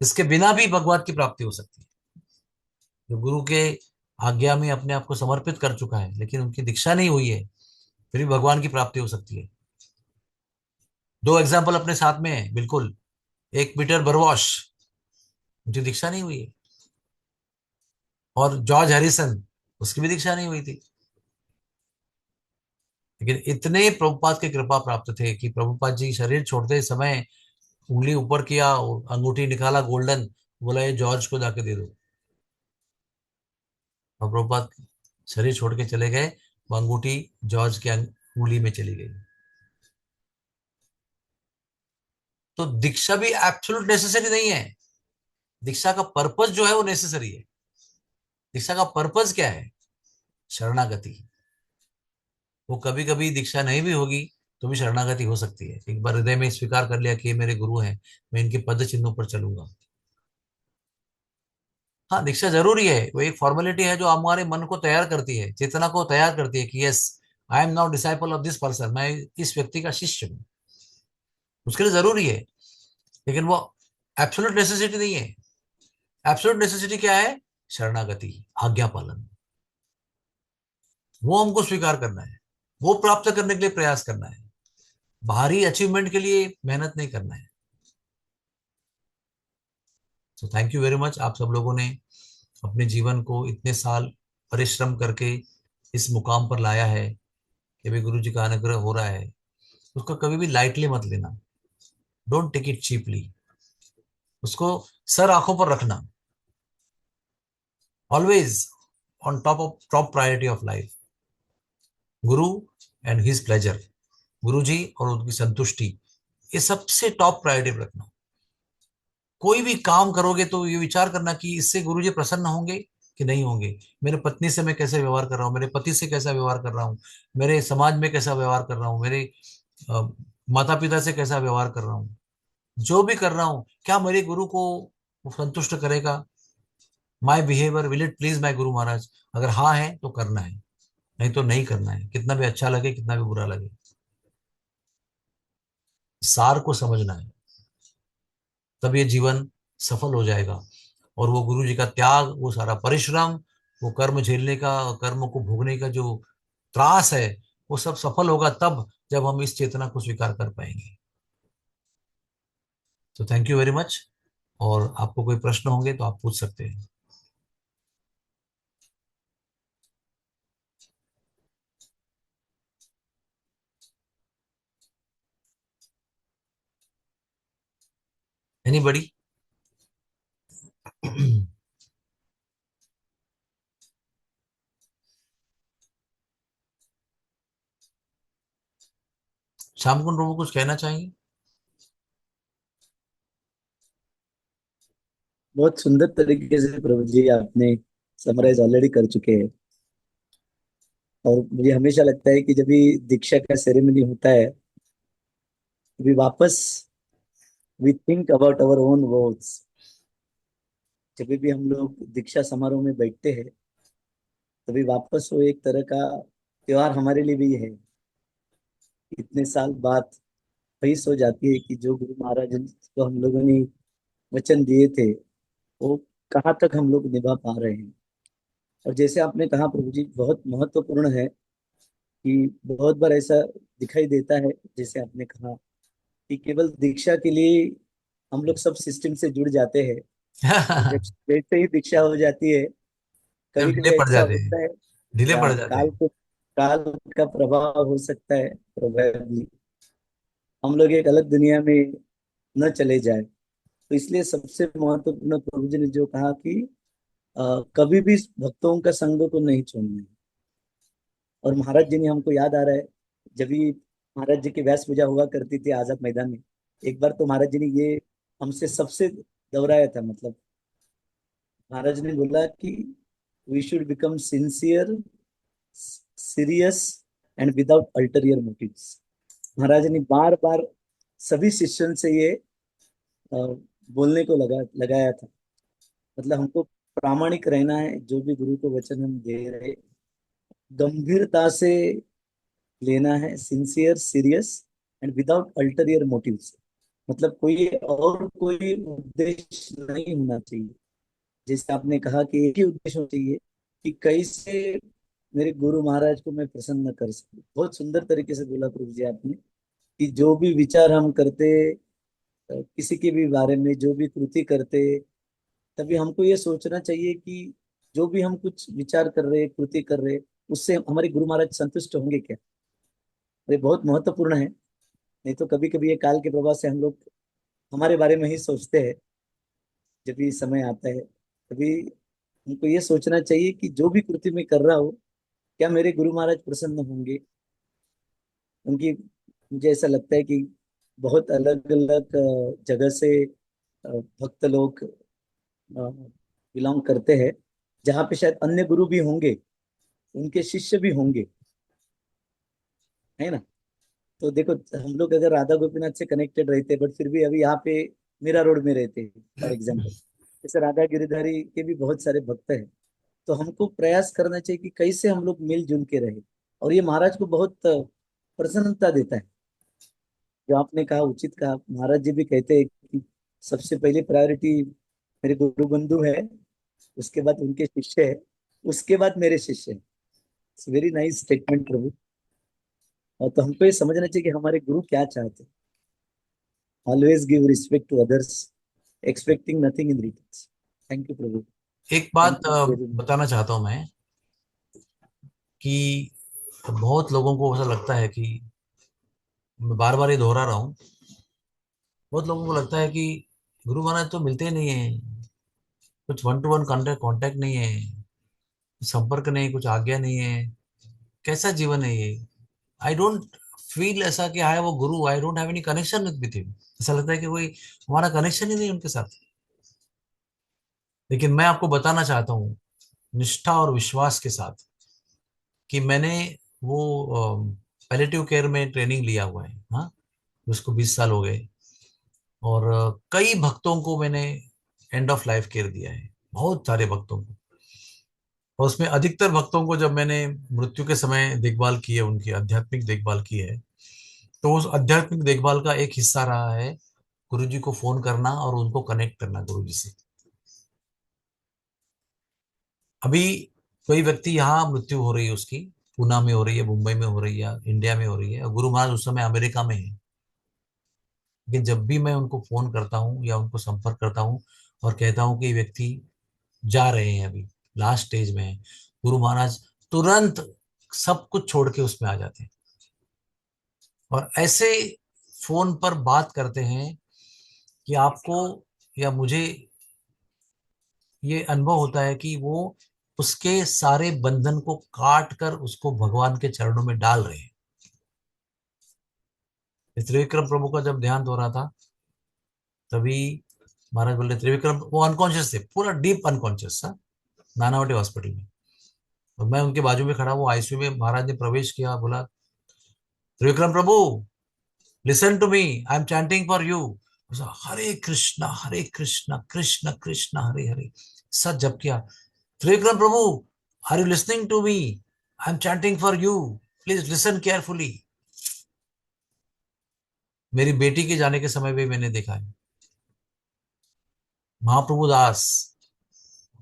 इसके बिना भी भगवत की प्राप्ति हो सकती है। जो गुरु के आज्ञा में अपने आप को समर्पित कर चुका है लेकिन उनकी दीक्षा नहीं हुई है, फिर भी भगवान की प्राप्ति हो सकती है। दो एग्जाम्पल अपने साथ में है बिल्कुल। एक पीटर बरवॉश, उनकी दीक्षा नहीं हुई है, और जॉर्ज हैरिसन, उसकी भी दीक्षा नहीं हुई थी। लेकिन इतने प्रभुपाद की कृपा प्राप्त थे कि प्रभुपाद जी शरीर छोड़ते समय उंगली ऊपर किया और अंगूठी निकाला गोल्डन, बोला ये जॉर्ज को जाके दे दो। और प्रभुपाद शरीर छोड़ के चले गए, वो अंगूठी जॉर्ज के उंगली में चली गई। तो दीक्षा भी एब्सोल्यूट नेसेसरी नहीं है। दीक्षा का पर्पस जो है वो नेसेसरी है। दीक्षा का पर्पस क्या है? शरणागति। वो कभी कभी दीक्षा नहीं भी होगी तो भी शरणागति हो सकती है। एक बार हृदय में स्वीकार कर लिया कि ये मेरे गुरु हैं, मैं इनके पद चिन्हों पर चलूंगा। हाँ, दीक्षा जरूरी है, वो एक फॉर्मेलिटी है जो हमारे मन को तैयार करती है, चेतना को तैयार करती है कि yes, I am now disciple of this person, मैं इस व्यक्ति का शिष्य हूँ। उसके लिए जरूरी है, लेकिन वो एब्सोल्यूट नेसेसिटी नहीं है। एब्सोल्यूट नेसेसिटी क्या है? शरणागति, आज्ञा पालन। वो हमको स्वीकार करना है, वो प्राप्त करने के लिए प्रयास करना है। बाहरी अचीवमेंट के लिए मेहनत नहीं करना है। तो थैंक यू वेरी मच, आप सब लोगों ने अपने जीवन को इतने साल परिश्रम करके इस मुकाम पर लाया है कि अभी गुरु जी का अनुग्रह हो रहा है। उसको कभी भी लाइटली मत लेना। Don't take it cheaply. उसको सर आंखों पर रखना। Always on top priority of life, guru and his pleasure. गुरु जी और उनकी संतुष्टि, ये सबसे टॉप प्रायोरिटी पे रखना। कोई भी काम करोगे तो ये विचार करना कि इससे गुरु जी प्रसन्न होंगे कि नहीं होंगे। मेरे पत्नी से मैं कैसे व्यवहार कर रहा हूँ, मेरे पति से कैसा व्यवहार कर रहा हूँ, मेरे समाज में कैसा व्यवहार कर रहा हूँ, मेरे माता पिता से कैसा व्यवहार कर रहा हूँ। जो भी कर रहा हूँ क्या मेरे गुरु को वो संतुष्ट करेगा? My behaviour will it please my guru Maharaj? अगर हाँ है तो करना है, नहीं तो नहीं करना है, कितना भी अच्छा लगे कितना भी बुरा लगे। सार को समझना है, तब ये जीवन सफल हो जाएगा। और वो गुरु जी का त्याग, वो सारा परिश्रम, वो कर्म झेलने का, कर्म को भोगने का जो त्रास है, वो सब सफल होगा तब जब हम इस चेतना को स्वीकार कर पाएंगे। तो थैंक यू वेरी मच। और आपको कोई प्रश्न होंगे तो आप पूछ सकते हैं। एनीबडी? शाम को प्रभु कुछ कहना चाहेंगे? बहुत सुंदर तरीके से प्रभु जी आपने समराइज ऑलरेडी कर चुके हैं। और मुझे हमेशा लगता है कि जब भी दीक्षा का सेरेमनी होता है, भी वापस we think about our own words. जब भी हम लोग दीक्षा समारोह में बैठते हैं, तभी वापस वो एक तरह का त्योहार हमारे लिए भी है। इतने साल बाद फीस हो जाती है कि जो गुरु महाराज को हम लोगों ने वचन दिए थे, वो कहाँ तक हम लोग निभा पा रहे हैं। और जैसे आपने कहा प्रभु जी, बहुत महत्वपूर्ण है कि बहुत बार ऐसा दिखाई देता है, जैसे आपने कहा कि केवल दीक्षा के लिए हम लोग सब सिस्टम से जुड़ जाते हैं, और जब जैसे ही दीक्षा हो जाती है, जब कभी ढीले कभी पड़ ऐसा जाते हैं, होता है ढीले या पड़ जाते हैं। काल का प्रभाव हो सकता है, प्रोबेबली हम लोग एक अलग दुनिया में न चले जाए। तो इसलिए सबसे महत्वपूर्ण प्रभु जी ने जो कहा कि कभी भी भक्तों का संग को नहीं छोड़ना है। और महाराज जी ने, हमको याद आ रहा है, जब भी महाराज जी की व्यास पूजा हुआ करती थी आजाद मैदान में, एक बार तो महाराज जी ने ये हमसे सबसे दोहराया था। मतलब महाराज ने बोला कि we should become sincere, serious and without ulterior motives. Maharaj ने बार बार सभी शिष्यों से ये अ, बोलने को लगाया था। मतलब हमको प्रामाणिक रहना है, जो भी गुरु को वचन हम दे रहे, गंभीरता से लेना है, sincere, serious and without ulterior motives. मतलब कोई उद्देश्य नहीं होना चाहिए। जैसे आपने कहा कि एक ही उद्देश्य होना चाहिए कि कैसे मेरे गुरु महाराज को मैं प्रसन्न कर सकूं। बहुत सुंदर तरीके से बोला प्रभु जी आपने कि जो भी विचार हम करते, किसी के भी बारे में जो भी कृति करते, तभी हमको ये सोचना चाहिए कि जो भी हम कुछ विचार कर रहे, कृति कर रहे, उससे हमारे गुरु महाराज संतुष्ट होंगे क्या। ये बहुत महत्वपूर्ण है। नहीं तो कभी कभी ये काल के प्रभाव से हम लोग हमारे बारे में ही सोचते हैं। जब भी समय आता है, तभी हमको ये सोचना चाहिए कि जो भी कृति मैं कर रहा हूँ, क्या मेरे गुरु महाराज प्रसन्न होंगे उनकी। मुझे ऐसा लगता है कि बहुत अलग अलग जगह से भक्त लोग बिलोंग करते हैं, जहाँ पे शायद अन्य गुरु भी होंगे, उनके शिष्य भी होंगे, है ना। तो देखो, हम लोग अगर राधा गोपीनाथ से कनेक्टेड रहते बट फिर भी अभी यहाँ पे मीरा रोड में रहते हैं फॉर एग्जाम्पल, जैसे राधा गिरधारी के भी बहुत सारे भक्त हैं, तो हमको प्रयास करना चाहिए कि कैसे हम लोग मिलजुल के रहे। और ये महाराज को बहुत प्रसन्नता देता है। जो आपने कहा उचित कहा, महाराज जी भी कहते हैं कि सबसे पहली प्रायोरिटी मेरे गुरु बंधु है, उसके बाद उनके शिष्य है, उसके बाद मेरे शिष्य है। इट्स वेरी नाइस स्टेटमेंट प्रभु। और तो हमको ये समझना चाहिए कि हमारे गुरु क्या चाहते हैं। Always give respect to others, expecting nothing in return. Thank you Prabhu. एक बात थैंक यू वेरी मच। बताना चाहता हूं मैं कि बहुत लोगों को ऐसा लगता है कि, मैं बार बार ये दोहरा रहा हूँ, बहुत लोगों को लगता है कि गुरु महाराज तो मिलते ही नहीं है, कुछ one two one contact contact नहीं है, संपर्क नहीं, कुछ आज्ञा नहीं है, कैसा जीवन है ये। आई डोंट फील ऐसा कि आई वो गुरु, I don't have any connection with him. ऐसा लगता है कि कोई हमारा कनेक्शन ही नहीं है उनके साथ। लेकिन मैं आपको बताना चाहता हूँ निष्ठा और विश्वास के साथ कि मैंने वो पैलेटिव केयर में ट्रेनिंग लिया हुआ है, हाँ, उसको 20 साल हो गए। और कई भक्तों को मैंने एंड ऑफ लाइफ केयर दिया है, बहुत सारे भक्तों को। और उसमें अधिकतर भक्तों को जब मैंने मृत्यु के समय देखभाल की है, उनकी आध्यात्मिक देखभाल की है, तो उस आध्यात्मिक देखभाल का एक हिस्सा रहा है गुरु जी को फोन करना और उनको कनेक्ट करना गुरु जी से। अभी कोई व्यक्ति यहाँ मृत्यु हो रही है उसकी, पूना में हो रही है, मुंबई में हो रही है, इंडिया में हो रही है, और गुरु महाराज उस समय अमेरिका में है। लेकिन जब भी मैं उनको फोन करता हूँ या उनको संपर्क करता हूँ और कहता हूँ कि ये व्यक्ति जा रहे हैं, अभी लास्ट स्टेज में है, गुरु महाराज तुरंत सब कुछ छोड़ के उसमें आ जाते हैं और ऐसे फोन पर बात करते हैं कि आपको या मुझे ये अनुभव होता है कि वो उसके सारे बंधन को काट कर उसको भगवान के चरणों में डाल रहे हैं। इस त्रिविक्रम प्रभु का जब ध्यान हो रहा था, तभी महाराज बोले त्रिविक्रम, वो अनकॉन्शियस थे, पूरा डीप अनकॉन्शियस था, नानावटी हॉस्पिटल में। और मैं उनके बाजू में खड़ा, वो आईसीयू में, महाराज ने प्रवेश किया, बोला Trivikram Prabhu listen to me, I am chanting for you. Hare Krishna Krishna Krishna Hare Hare, सच जप किया। Trivikram Prabhu are you listening to me, I am chanting for you, please listen carefully. मेरी बेटी के जाने के समय भी मैंने देखा है महाप्रभु दास,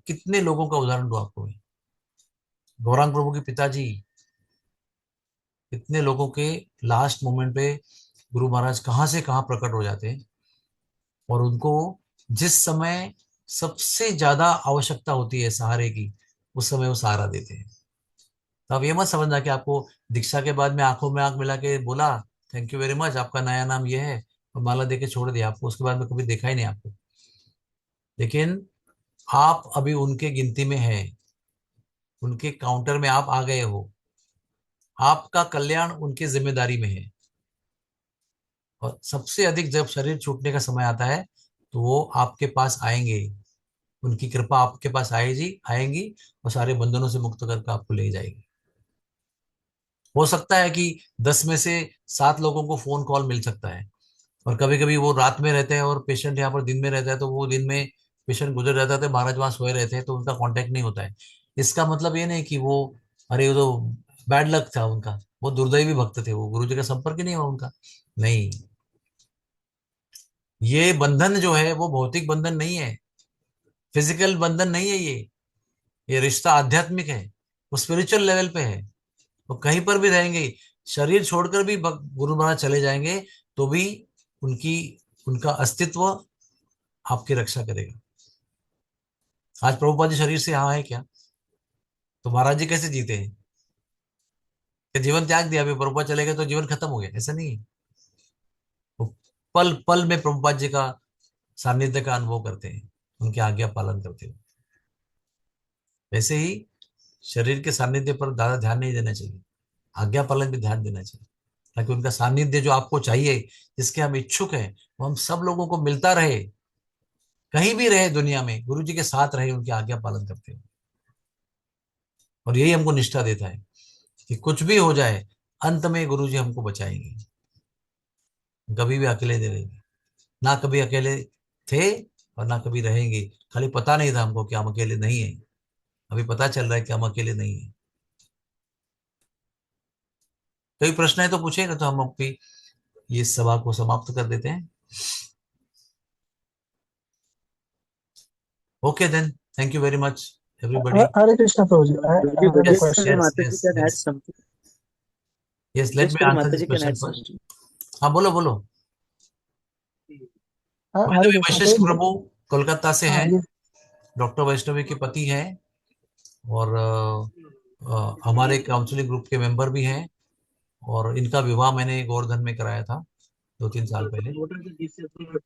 कितने लोगों का उदाहरण दो आपको मैं। गौरांग प्रभु के पिताजी, कितने लोगों के लास्ट मोमेंट पे गुरु महाराज कहाँ से कहाँ प्रकट हो जाते हैं और उनको जिस समय सबसे ज्यादा आवश्यकता होती है सहारे की, उस समय वो सहारा देते हैं। तो आप ये मत समझना कि आपको दीक्षा के बाद में आंखों में आंख मिला के बोला थैंक यू वेरी मच, आपका नया नाम ये है, और माला दे के छोड़ दिया आपको, उसके बाद में कभी देखा ही नहीं आपको। लेकिन आप अभी उनके गिनती में हैं, उनके काउंटर में आप आ गए हो, आपका कल्याण उनकी जिम्मेदारी में है। और सबसे अधिक जब शरीर छूटने का समय आता है, तो वो आपके पास आएंगे, उनकी कृपा आपके पास आएगी आएंगी और सारे बंधनों से मुक्त करके आपको ले जाएगी। हो सकता है कि 10 में से 7 लोगों को फोन कॉल मिल सकता है, और कभी कभी वो रात में रहते हैं और पेशेंट यहाँ पर दिन में रहता है, तो वो दिन में पेशेंट गुजर जाता है तो महाराज वहां सोए रहते हैं, तो उनका कांटेक्ट नहीं होता है। इसका मतलब ये नहीं कि वो, अरे वो तो बैड लक था उनका, वो दुर्दैवी भक्त थे, वो गुरु जी का संपर्क ही नहीं हुआ उनका। नहीं, ये बंधन जो है वो भौतिक बंधन नहीं है, फिजिकल बंधन नहीं है ये रिश्ता आध्यात्मिक है, वो स्पिरिचुअल लेवल पे है। वो कहीं पर भी रहेंगे, शरीर छोड़कर भी गुरु महाराज चले जाएंगे, तो भी उनकी उनका अस्तित्व आपकी रक्षा करेगा। आज प्रभुपाद जी शरीर से यहाँ है क्या, तो महाराज जी कैसे जीते हैं? कि जीवन त्याग दिया, अभी प्रभुपाद चले गए तो जीवन खत्म हो गया, ऐसा नहीं है। वो पल पल में प्रभुपाद जी का सानिध्य का अनुभव करते हैं, उनकी आज्ञा पालन करते हैं। वैसे ही शरीर के सानिध्य पर ज्यादा ध्यान नहीं देना चाहिए, आज्ञा पालन भी ध्यान देना चाहिए। ताकि उनका सानिध्य जो आपको चाहिए, जिसके हम इच्छुक हैं, वो हम सब लोगों को मिलता रहे। कहीं भी रहे दुनिया में, गुरु जी के साथ रहे, उनकी आज्ञा पालन करते हुए। और यही हमको निष्ठा देता है कि कुछ भी हो जाए, अंत में गुरु जी हमको बचाएंगे। कभी भी अकेले नहीं रहेंगे, ना कभी अकेले थे और ना कभी रहेंगे। खाली पता नहीं था हमको कि हम अकेले नहीं हैं। अभी पता चल रहा है कि हम अकेले नहीं हैं। कोई प्रश्न है तो पूछे, ना तो हम अपनी ये सभा को समाप्त कर देते हैं। Okay then, thank you very much everybody. Hare Krishna Prabhuji. Guru ji I have a बोलिए, यस फिर question. यस माता जी yes can add yes something. Yes, let yes, me फिर आंसर माता दिस जी can question add first. Something. हाँ बोलो बोलो। By the Hare way, Krishna Vashishtha Prabhuji. Prabhu Kolkata से हैं, Yes. डॉक्टर वैष्णवी के पति हैं, और हमारे काउंसलिंग ग्रुप के मेंबर भी हैं। और इनका विवाह मैंने गोवर्धन में कराया था 2-3 साल पहले।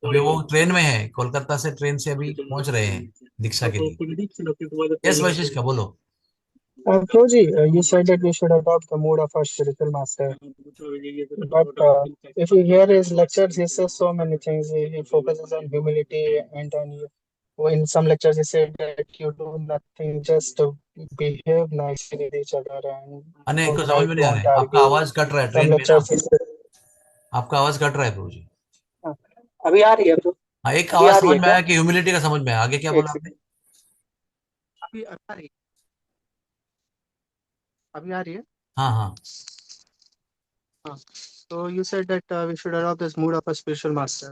अभी वो ट्रेन में है, कोलकाता से ट्रेन से अभी पहुंच रहे हैं दीक्षा के लिए। यस वशिष्ठ का बोलो। Prabhuji, you said that we should adopt the mood of our spiritual master. But if you hear his lectures, he says so many things. He focuses on humility, and then in some lectures, he said that you do nothing, just to behave nicely with each other and अने को don't समझ fight, में नहीं आ रहा don't है, आपका argue. आवाज कट रहा है Some ट्रेन में ना। lectures, he said, आपका आवाज कट रहा है प्रभु जी। हाँ, अभी आ रही है तो हाँ, एक अभी आवाज आ रही समझ है में क्या? आया कि ह्यूमिलिटी का समझ में आया, आगे क्या एक बोला आपने? सेकंड, अभी आ रही है, अभी आ रही है। हाँ हाँ। So you said that we should adopt this mood of a spiritual master.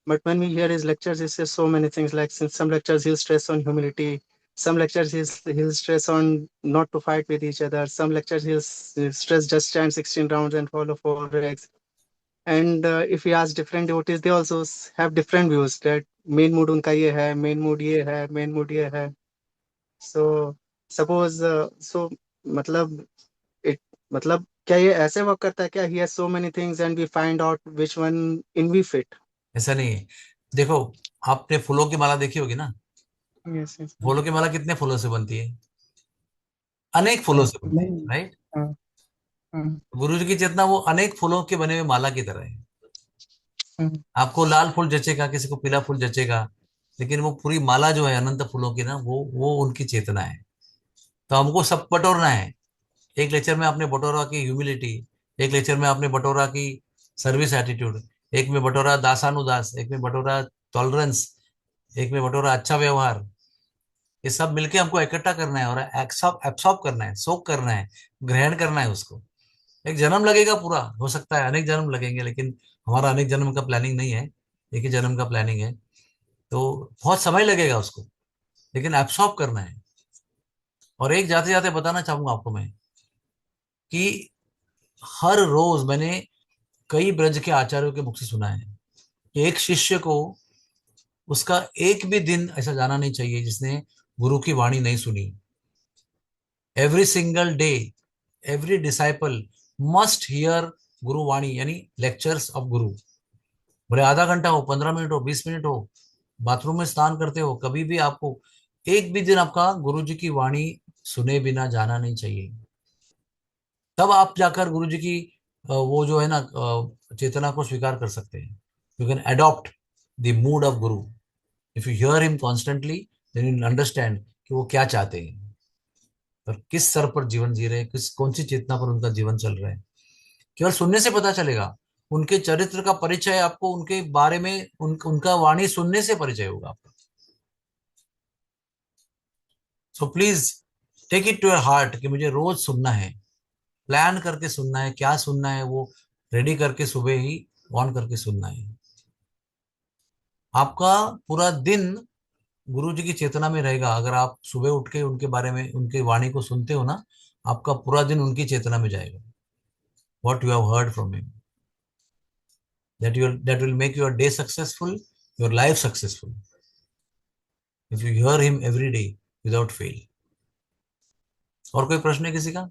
But when we hear his lectures, he says so many things. Like in some lectures, he'll stress on humility. Some lectures, he'll stress on not to fight with each other. Some lectures, he'll stress just stand 16 rounds and follow 4 legs. And if he asks different devotees, they also have different views. That main mood उनका ये है, main mood ये है, main mood ये है. So suppose so मतलब it मतलब क्या ये ऐसे वर्क करता है क्या? He has so many things and we find out which one in we fit. ऐसा नहीं है। देखो, आपने फूलों की माला देखी होगी ना। Yes, yes. फूलों की माला कितने फूलों से बनती है? अनेक फूलों से बनती है, नहीं, राइट। हाँ, हाँ, गुरु जी की चेतना वो अनेक फूलों के बने हुए माला की तरह है। हाँ, आपको लाल फूल जचेगा, किसी को पीला फूल जचेगा, लेकिन वो पूरी माला जो है अनंत फूलों की ना, वो उनकी चेतना है। तो हमको सब बटोरना है। एक लेक्चर में आपने बटोरा की ह्यूमिलिटी, एक लेक्चर में आपने बटोरा की सर्विस एटीट्यूड, एक में बटोरा दासानुदास, एक में बटोरा टॉलरेंस, एक में बटोरा अच्छा व्यवहार। ये सब मिलके हमको इकट्ठा करना है और एब्सॉर्ब करना है, सोक करना है, ग्रहण करना है उसको। एक जन्म लगेगा पूरा, हो सकता है अनेक जन्म लगेंगे, लेकिन हमारा अनेक जन्म का प्लानिंग नहीं है, एक ही जन्म का प्लानिंग है। तो बहुत समय लगेगा उसको, लेकिन एब्सॉर्ब करना है। और एक जाते जाते बताना चाहूंगा आपको मैं कि हर रोज मैंने कई ब्रज के आचार्यों के मुख से सुना है कि एक शिष्य को उसका एक भी दिन ऐसा जाना नहीं चाहिए जिसने गुरु की वाणी नहीं सुनी। Every single day every disciple must here गुरु वाणी, यानी लेक्चर्स ऑफ गुरु। भले आधा घंटा हो, 15 मिनट हो, 20 मिनट हो, बाथरूम में स्नान करते हो, कभी भी आपको एक भी दिन आपका गुरु जी की वाणी सुने बिना जाना नहीं चाहिए। तब आप जाकर गुरु जी की वो जो है ना चेतना को स्वीकार कर सकते हैं। You can adopt the mood of guru. If you hear him constantly, then you understand कि वो क्या चाहते हैं और किस स्तर पर जीवन जी रहे हैं, किस कौन सी चेतना पर उनका जीवन चल रहा है। केवल सुनने से पता चलेगा। उनके चरित्र का परिचय आपको उनके बारे में उनका वाणी सुनने से परिचय होगा आपका। So please take it to your heart कि मुझे रोज सुनना है, प्लान करके सुनना है, क्या सुनना है वो रेडी करके सुबह ही ऑन करके सुनना है। आपका पूरा दिन गुरु जी की चेतना में रहेगा। अगर आप सुबह उठ के उनके बारे में उनकी वाणी को सुनते हो ना, आपका पूरा दिन उनकी चेतना में जाएगा। What you have heard from him, that will make your day successful, your life successful, if you hear him every day without fail. और कोई प्रश्न है किसी का?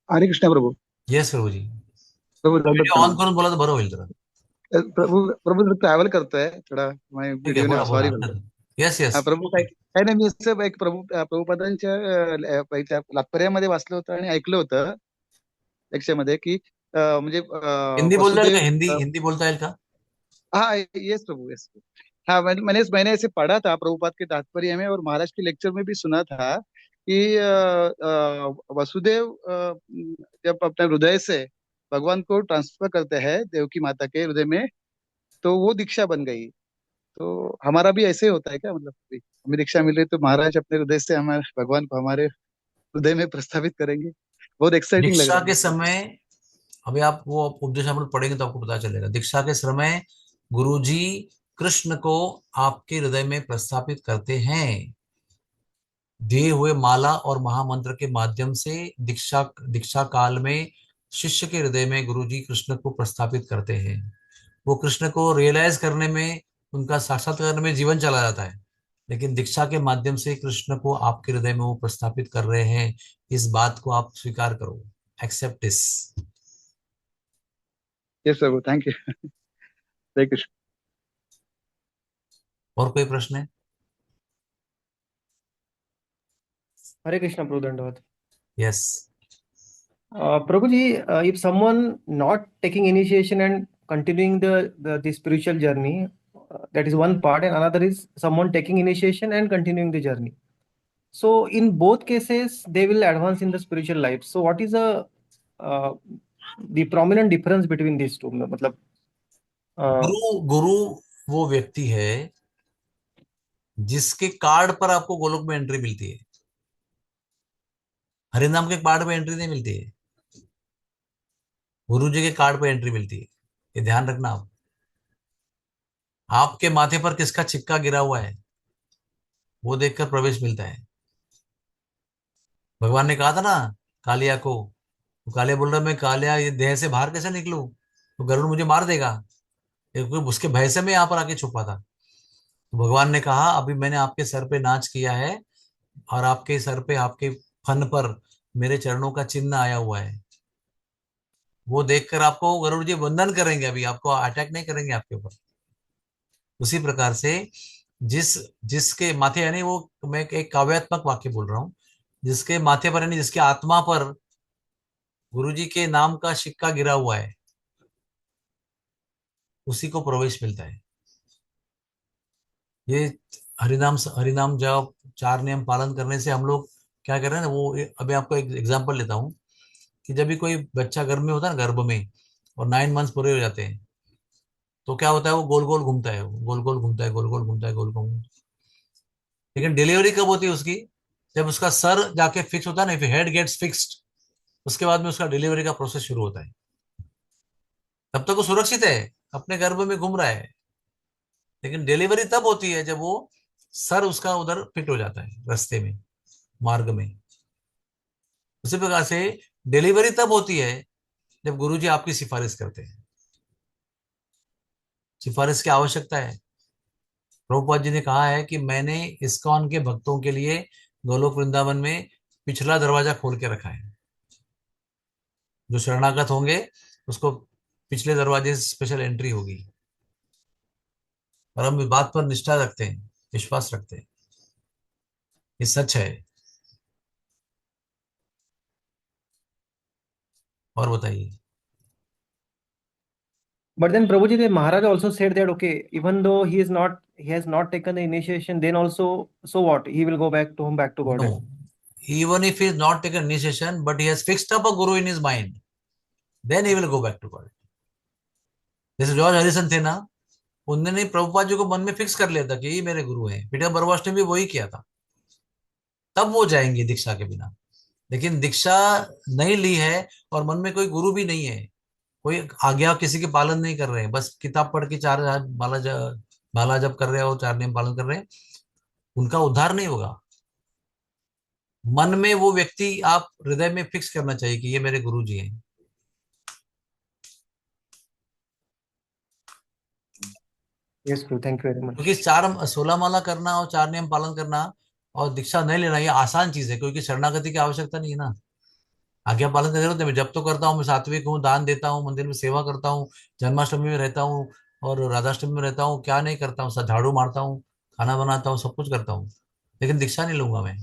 हरे कृष्ण प्रभु। यस प्रभु जी। प्रभु दंडवत वीडियो ऑन प्रणाम। करून बोला तो बरं होईल जरा। प्रभु प्रभु जरा ट्रॅव्हल करतोय थोडा, मैं ठीक है, वीडियो बोला नहीं, बोला सॉरी हरकत बोलतो। नहीं. Yes yes. प्रभू काय नाही, मी असं एक प्रभुपादांच्या त्या तात्पर्यामध्ये वाचलं होतं आणि ऐकलं होतं लेक्चरमध्ये की म्हणजे हिंदी बोलता है वसुदेव का? हिंदी हिंदी बोलता है का? हाँ यस प्रभु यस। हाँ मैंने ऐसे पढ़ा था प्रभुपाद के तात्पर्य में, और महाराज के लेक्चर में भी सुना था कि वसुदेव जब अपने हृदय से भगवान को ट्रांसफर करते हैं देवकी माता के हृदय में, तो वो दीक्षा बन गई। तो हमारा भी ऐसे ही होता है क्या, मतलब कि हमें दीक्षा मिल रही तो महाराज अपने हृदय से हमारे भगवान को हमारे हृदय में प्रस्तावित करेंगे? बहुत एक्साइटिंग लग दीक्षा रहा के समय, अभी आप वो उपदेश अमृत पढ़ेंगे तो आपको पता चलेगा। दीक्षा के समय गुरुजी कृष्ण को आपके हृदय में प्रस्थापित करते हैं, दिए हुए माला और महामंत्र के माध्यम से। दीक्षा दीक्षा काल में शिष्य के हृदय में गुरुजी कृष्ण को प्रस्थापित करते हैं। वो कृष्ण को रियलाइज करने में, उनका साक्षात्कार करने में जीवन चला जाता है, लेकिन दीक्षा के माध्यम से कृष्ण को आपके हृदय में वो प्रस्थापित कर रहे हैं। इस बात को आप स्वीकार करो, एक्सेप्ट दिस। है। Yes Prabhu, thank you. Hare Krishna. और कोई प्रश्न है? Hare Krishna, Prabhu Dandavad. Yes. Prabhuji, if someone not taking initiation and continuing the spiritual journey, that is one part, and another is someone taking initiation and continuing the journey. So in both cases, they will advance in the spiritual life. So what is uh, the prominent difference between these two? मतलब गुरु गुरु वो व्यक्ति है जिसके कार्ड पर आपको गोलोक में एंट्री मिलती है। हरिनाम के कार्ड पे एंट्री नहीं मिलती है, गुरु जी के कार्ड पे एंट्री मिलती है। ये ध्यान रखना आप। आपके माथे पर किसका छिक्का गिरा हुआ है वो देखकर प्रवेश मिलता है। भगवान ने कहा था ना कालिया को, तो कालिया बोल रहा मैं कालिया ये देह से बाहर कैसे निकलूं, तो गरुड़ मुझे मार देगा, क्योंकि उसके भय से मैं यहाँ पर आके छुपा था। तो भगवान ने कहा अभी मैंने आपके सर पे नाच किया है, और आपके सर पे, आपके फन पर मेरे चरणों का चिन्ह आया हुआ है। वो देखकर आपको गरुड़ जी वंदन करेंगे, अभी आपको अटैक नहीं करेंगे आपके ऊपर। उसी प्रकार से जिस जिसके माथे, यानी वो, मैं एक काव्यात्मक वाक्य बोल रहा हूँ, जिसके माथे पर यानी जिसके आत्मा पर गुरुजी के नाम का सिक्का गिरा हुआ है, उसी को प्रवेश मिलता है। ये हरिनाम हरिनाम जप, चार नियम पालन करने से हम लोग क्या कर रहे हैं ना, वो अभी आपको एक एग्जांपल लेता हूँ कि जब भी कोई बच्चा गर्भ में होता है ना, गर्भ में, और 9 मंथ्स पूरे हो जाते हैं, तो क्या होता है, वो गोल गोल घूमता है, वो गोल गोल घूमता है, गोल गोल घूमता है, गोल गोल। लेकिन डिलीवरी कब होती है उसकी? जब उसका सर जाके फिक्स होता है ना, इफ हेड गेट्स फिक्स्ड, उसके बाद में उसका डिलीवरी का प्रोसेस शुरू होता है। तब तक वो सुरक्षित है, अपने गर्भ में घूम रहा है, लेकिन डिलीवरी तब होती है जब वो सर उसका उधर फिट हो जाता है रास्ते में, मार्ग में। उसी प्रकार से डिलीवरी तब होती है जब गुरुजी आपकी सिफारिश करते हैं। सिफारिश की आवश्यकता है। प्रभुपाद जी ने कहा है कि मैंने इस्कॉन के भक्तों के लिए गोलोक वृंदावन में पिछला दरवाजा खोल के रखा है। जो शरणागत होंगे उसको पिछले दरवाजे से स्पेशल एंट्री होगी। और हम इस बात पर निष्ठा रखते हैं, विश्वास रखते हैं, ये सच है। और बताइए। But then Prabhuji, the Maharaj also said that okay, even though he has not taken the initiation, then also, so what? He will go back to home, back to Godhead. No, even if he is not taken initiation, but he has fixed up a guru in his mind, then he will go back to God. जैसे जॉर्ज हरिसन थे ना, उन्होंने प्रभुपाद जी को मन में फिक्स कर लिया था कि ये मेरे गुरु हैं। पीटर बरवास ने भी वही किया था। तब वो जाएंगे दीक्षा के बिना। लेकिन दीक्षा नहीं ली है और मन में कोई गुरु भी नहीं है, कोई आज्ञा किसी के पालन नहीं कर रहे हैं, बस किताब पढ़ के चार माला जप कर रहे हो, चार नियम पालन कर रहे हैं, उनका उद्धार नहीं होगा। मन में वो व्यक्ति आप हृदय में फिक्स करना चाहिए कि ये मेरे गुरु जी हैं। Yes, Prabhu. Thank you very much. क्योंकि 16 माला करना और चार नियम पालन करना और दीक्षा नहीं लेना ये आसान चीज है, क्योंकि शरणागति की आवश्यकता नहीं है ना। आज्ञा पालन की जरूरत है। मैं जब तो करता हूँ, मैं सात्विक हूँ, दान देता हूँ, मंदिर में सेवा करता हूँ, जन्माष्टमी में रहता हूँ और राधाष्टमी में रहता हूँ, क्या नहीं करता हूँ, सब झाड़ू मारता हूँ, खाना बनाता हूँ, सब कुछ करता हूँ, लेकिन दीक्षा नहीं लूंगा मैं,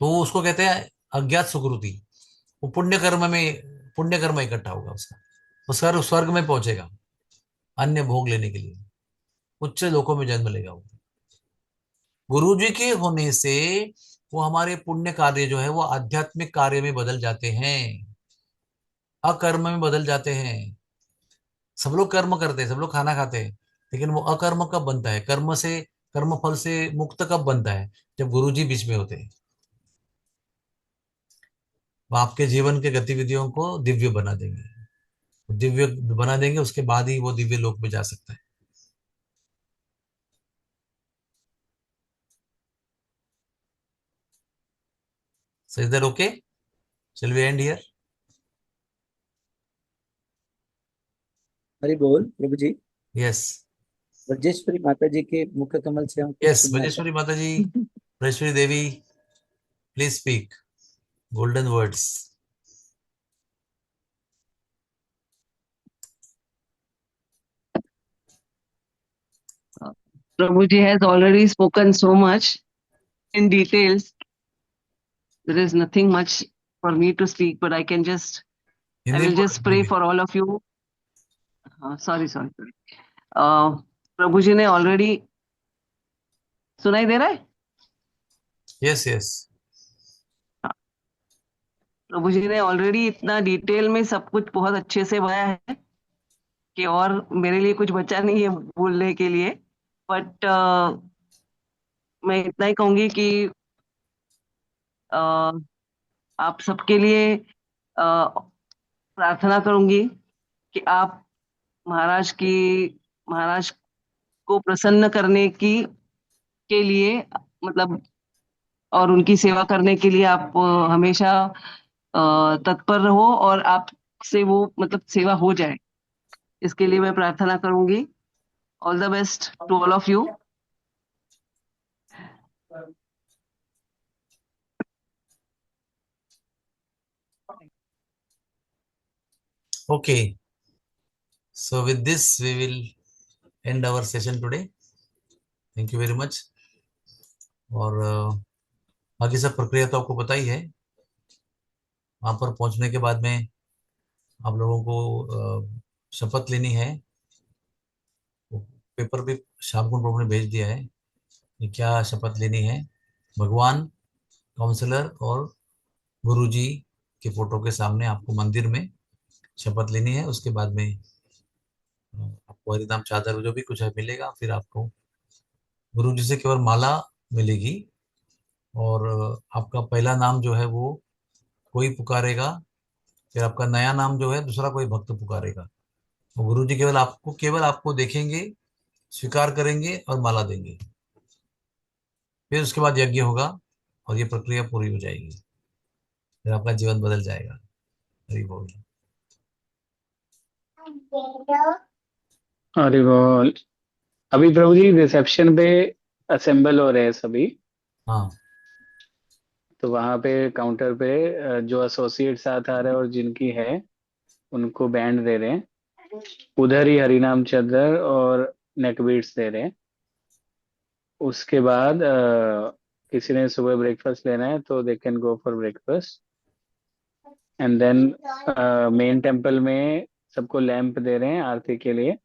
तो उसको कहते हैं अज्ञात सुकृति। वो पुण्य कर्म इकट्ठा होगा उसका, वो स्वर्ग में पहुंचेगा अन्य भोग लेने के लिए, उच्च लोकों में जन्म लेगा वो। गुरु जी के होने से वो हमारे पुण्य कार्य जो है वो आध्यात्मिक कार्य में बदल जाते हैं, अकर्म में बदल जाते हैं। सब लोग कर्म करते हैं, सब लोग खाना खाते हैं, लेकिन वो अकर्म कब बनता है, कर्म फल से मुक्त कब बनता है, जब गुरु जी बीच में होते हैं। वो आपके जीवन के गतिविधियों को दिव्य बना देंगे, दिव्य बना देंगे, उसके बाद ही वो दिव्य लोक में जा सकता है। So is that okay? Shall we end here? Hari बोल प्रभु जी। Yes. ब्रजेश्वरी माता जी के मुख कमल से हम कुछ Yes, सुनना Bajeshwari Mataji, चाहते Bajeshwari Devi, please speak. Golden words. Prabhuji has already spoken so much in details. There is nothing much for me to speak, but I Hindi में will बोलो, just हिंदी pray में। for all of you. Sorry. प्रभु जी ने ऑलरेडी सुनाई दे रहा है? Yes, yes. प्रभु जी ने ऑलरेडी इतना डिटेल में सब कुछ बहुत अच्छे से बताया है कि और मेरे लिए कुछ बचा नहीं है बोलने के लिए। बट मैं इतना ही कहूंगी कि uh, आप सबके लिए प्रार्थना करूंगी कि आप महाराज की महाराज को प्रसन्न करने की के लिए, मतलब, और उनकी सेवा करने के लिए आप हमेशा तत्पर रहो और आप से वो मतलब सेवा हो जाए, इसके लिए मैं प्रार्थना करूंगी। All the best to all of you. Okay. So with this, we will end our session today. Thank you very much. और बाकी सब प्रक्रिया तो आपको पता ही है। वहां पर पहुंचने के बाद में आप लोगों को शपथ लेनी है। वो पेपर भी शाम को प्रभु ने भेज दिया है कि क्या शपथ लेनी है। भगवान, काउंसलर और गुरुजी के फोटो के सामने आपको मंदिर में शपथ लेनी है। उसके बाद में आपको हरिनाम चादर जो भी कुछ है मिलेगा। फिर आपको गुरुजी से केवल माला मिलेगी, और आपका पहला नाम जो है वो कोई पुकारेगा, फिर आपका नया नाम जो है दूसरा कोई भक्त पुकारेगा। और गुरुजी केवल आपको देखेंगे, स्वीकार करेंगे और माला देंगे। फिर उसके बाद यज्ञ होगा और ये प्रक्रिया पूरी हो जाएगी, फिर आपका जीवन बदल जाएगा। हरि बोल। अरे बोल। अभी प्रभु जी रिसेप्शन पे असेंबल हो रहे हैं सभी, हाँ, तो वहां पे काउंटर पे जो एसोसिएट साथ आ रहे हैं और जिनकी है उनको बैंड दे रहे हैं। उधर ही हरिनाम चादर और नेक बीट्स दे रहे हैं। उसके बाद किसी ने सुबह ब्रेकफास्ट लेना है तो they can go for breakfast. And then main temple में सबको लैंप दे रहे हैं आरती के लिए।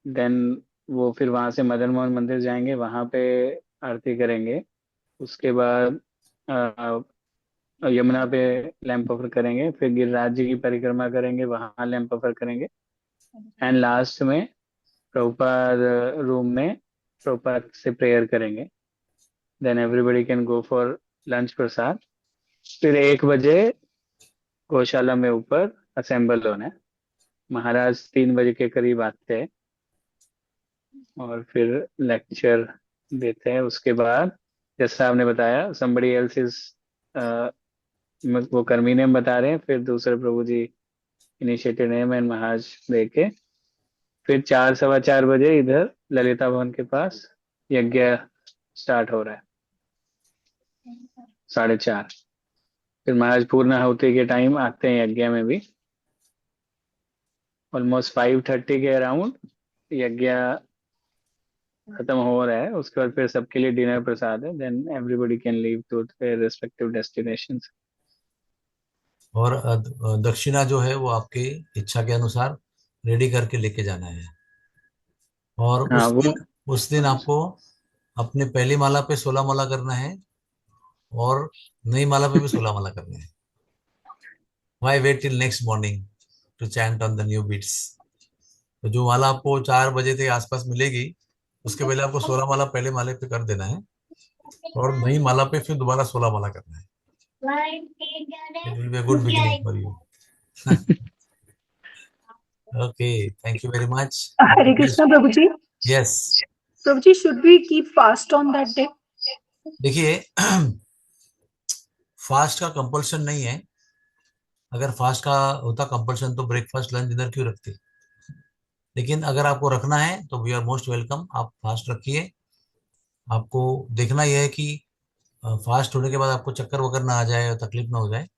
देन वो फिर वहां से मदन मोहन मंदिर जाएंगे, वहां पे आरती करेंगे। उसके बाद यमुना पे लैंप ऑफर करेंगे, फिर गिरिराज जी की परिक्रमा करेंगे, वहां लैंप ऑफर करेंगे। एंड लास्ट में प्रभुपाद रूम में प्रभुपाद से प्रेयर करेंगे। Then everybody can go for lunch prasad. फिर 1 बजे गौशाला में ऊपर असेंबल होना है। महाराज 3 बजे के करीब आते हैं और फिर लेक्चर देते हैं। उसके बाद जैसा आपने बताया somebody else is वो कर्मी नेम बता रहे हैं, फिर दूसरे प्रभु जी इनिशिएटिव नेम एंड महाराज देके फिर 4 सवा 4 बजे इधर ललिता भवन के पास यज्ञ स्टार्ट हो रहा है 4:30। फिर महाराज पूर्ण आहुति के टाइम आते हैं यज्ञ में भी। ऑलमोस्ट 5:30 के अराउंड यज्ञ खत्म हो रहा है, उसके बाद फिर सबके लिए डिनर प्रसाद है, then everybody can leave to their respective destinations. और दक्षिणा जो है वो आपकी इच्छा के अनुसार रेडी करके लेके जाना है। और हाँ वो उस दिन आपको अपने पहली माला पे 16 माला करना है और नई माला पे भी 16 माला करना है। Why wait till next morning to chant on the new beats? तो जो माला आपको 4 बजे के आसपास मिलेगी, उसके पहले आपको 16 माला पहले माले पे कर देना है और नई माला पे फिर दोबारा 16 माला करना है। It will be a good beginning for you. Okay, thank you very much. Hare Krishna, Prabhuji. Yes. Prabhuji, should we keep fast on that day? देखिए, फास्ट का कंपल्शन नहीं है। अगर फास्ट का होता कंपल्शन तो ब्रेकफास्ट लंच डिनर क्यों रखते। लेकिन अगर आपको रखना है तो वी आर मोस्ट वेलकम, आप फास्ट रखिए। आपको देखना यह है कि फास्ट होने के बाद आपको चक्कर वक्कर ना आ जाए और तकलीफ ना हो जाए,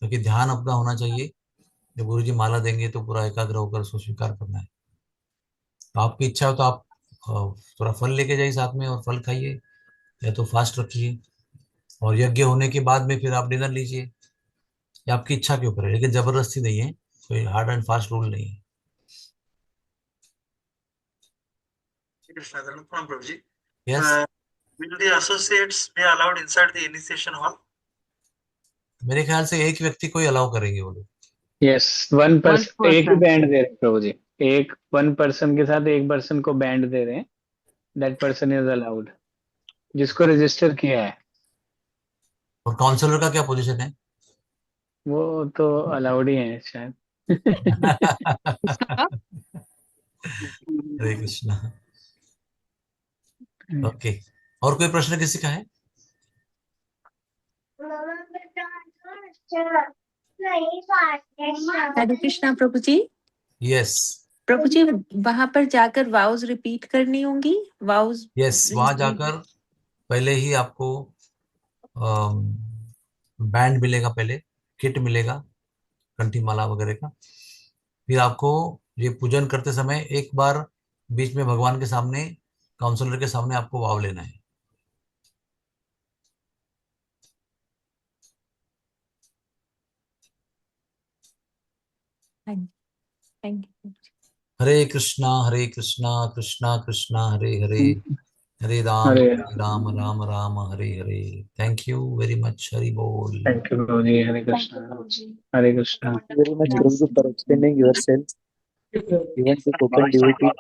क्योंकि ध्यान अपना होना चाहिए। जब गुरु जी माला देंगे तो पूरा एकाग्र होकर उसको स्वीकार करना है। तो आपकी इच्छा हो तो आप थोड़ा फल लेके जाइए साथ में और फल खाइए, या तो फास्ट रखिए और यज्ञ होने के बाद में फिर आप डिनर लीजिए। ये आपकी इच्छा के ऊपर है, लेकिन जबरदस्ती नहीं है, कोई हार्ड एंड फास्ट रूल नहीं है। Krishna, Dhanutam Prabhuji. Yes. Will the associates be allowed inside the initiation hall? मेरे ख्याल से एक व्यक्ति को ही अलाउ करेंगे वो लोग। यस, वन पर्सन, एक ही person. बैंड दे रहे हैं प्रभु जी, एक वन पर्सन के साथ एक पर्सन को बैंड दे रहे हैं, दैट पर्सन इज अलाउड, जिसको रजिस्टर किया है। और काउंसलर का क्या पोजीशन है? वो तो अलाउड ही है शायद। हरे कृष्णा। ओके, और कोई प्रश्न किसी का है? हरे कृष्णा प्रभु जी। यस प्रभु जी, वहां पर जाकर वाउज रिपीट करनी होंगी? वाउज यस, वहां जाकर पहले ही आपको बैंड मिलेगा, पहले किट मिलेगा कंठी माला वगैरह का। फिर आपको ये पूजन करते समय एक बार बीच में भगवान के सामने, काउंसलर के सामने आपको वाव लेना है। Thank you. Hare Krishna Krishna Krishna Hare Hare, Hare Ram Hare Ram Ram Ram Hare Hare. Thank you very much. Hari बोल। Thank you Prabhu ji, Hare Krishna, Hare Krishna. Thank you very much, Prabhuji, for extending yourself even to token devotee.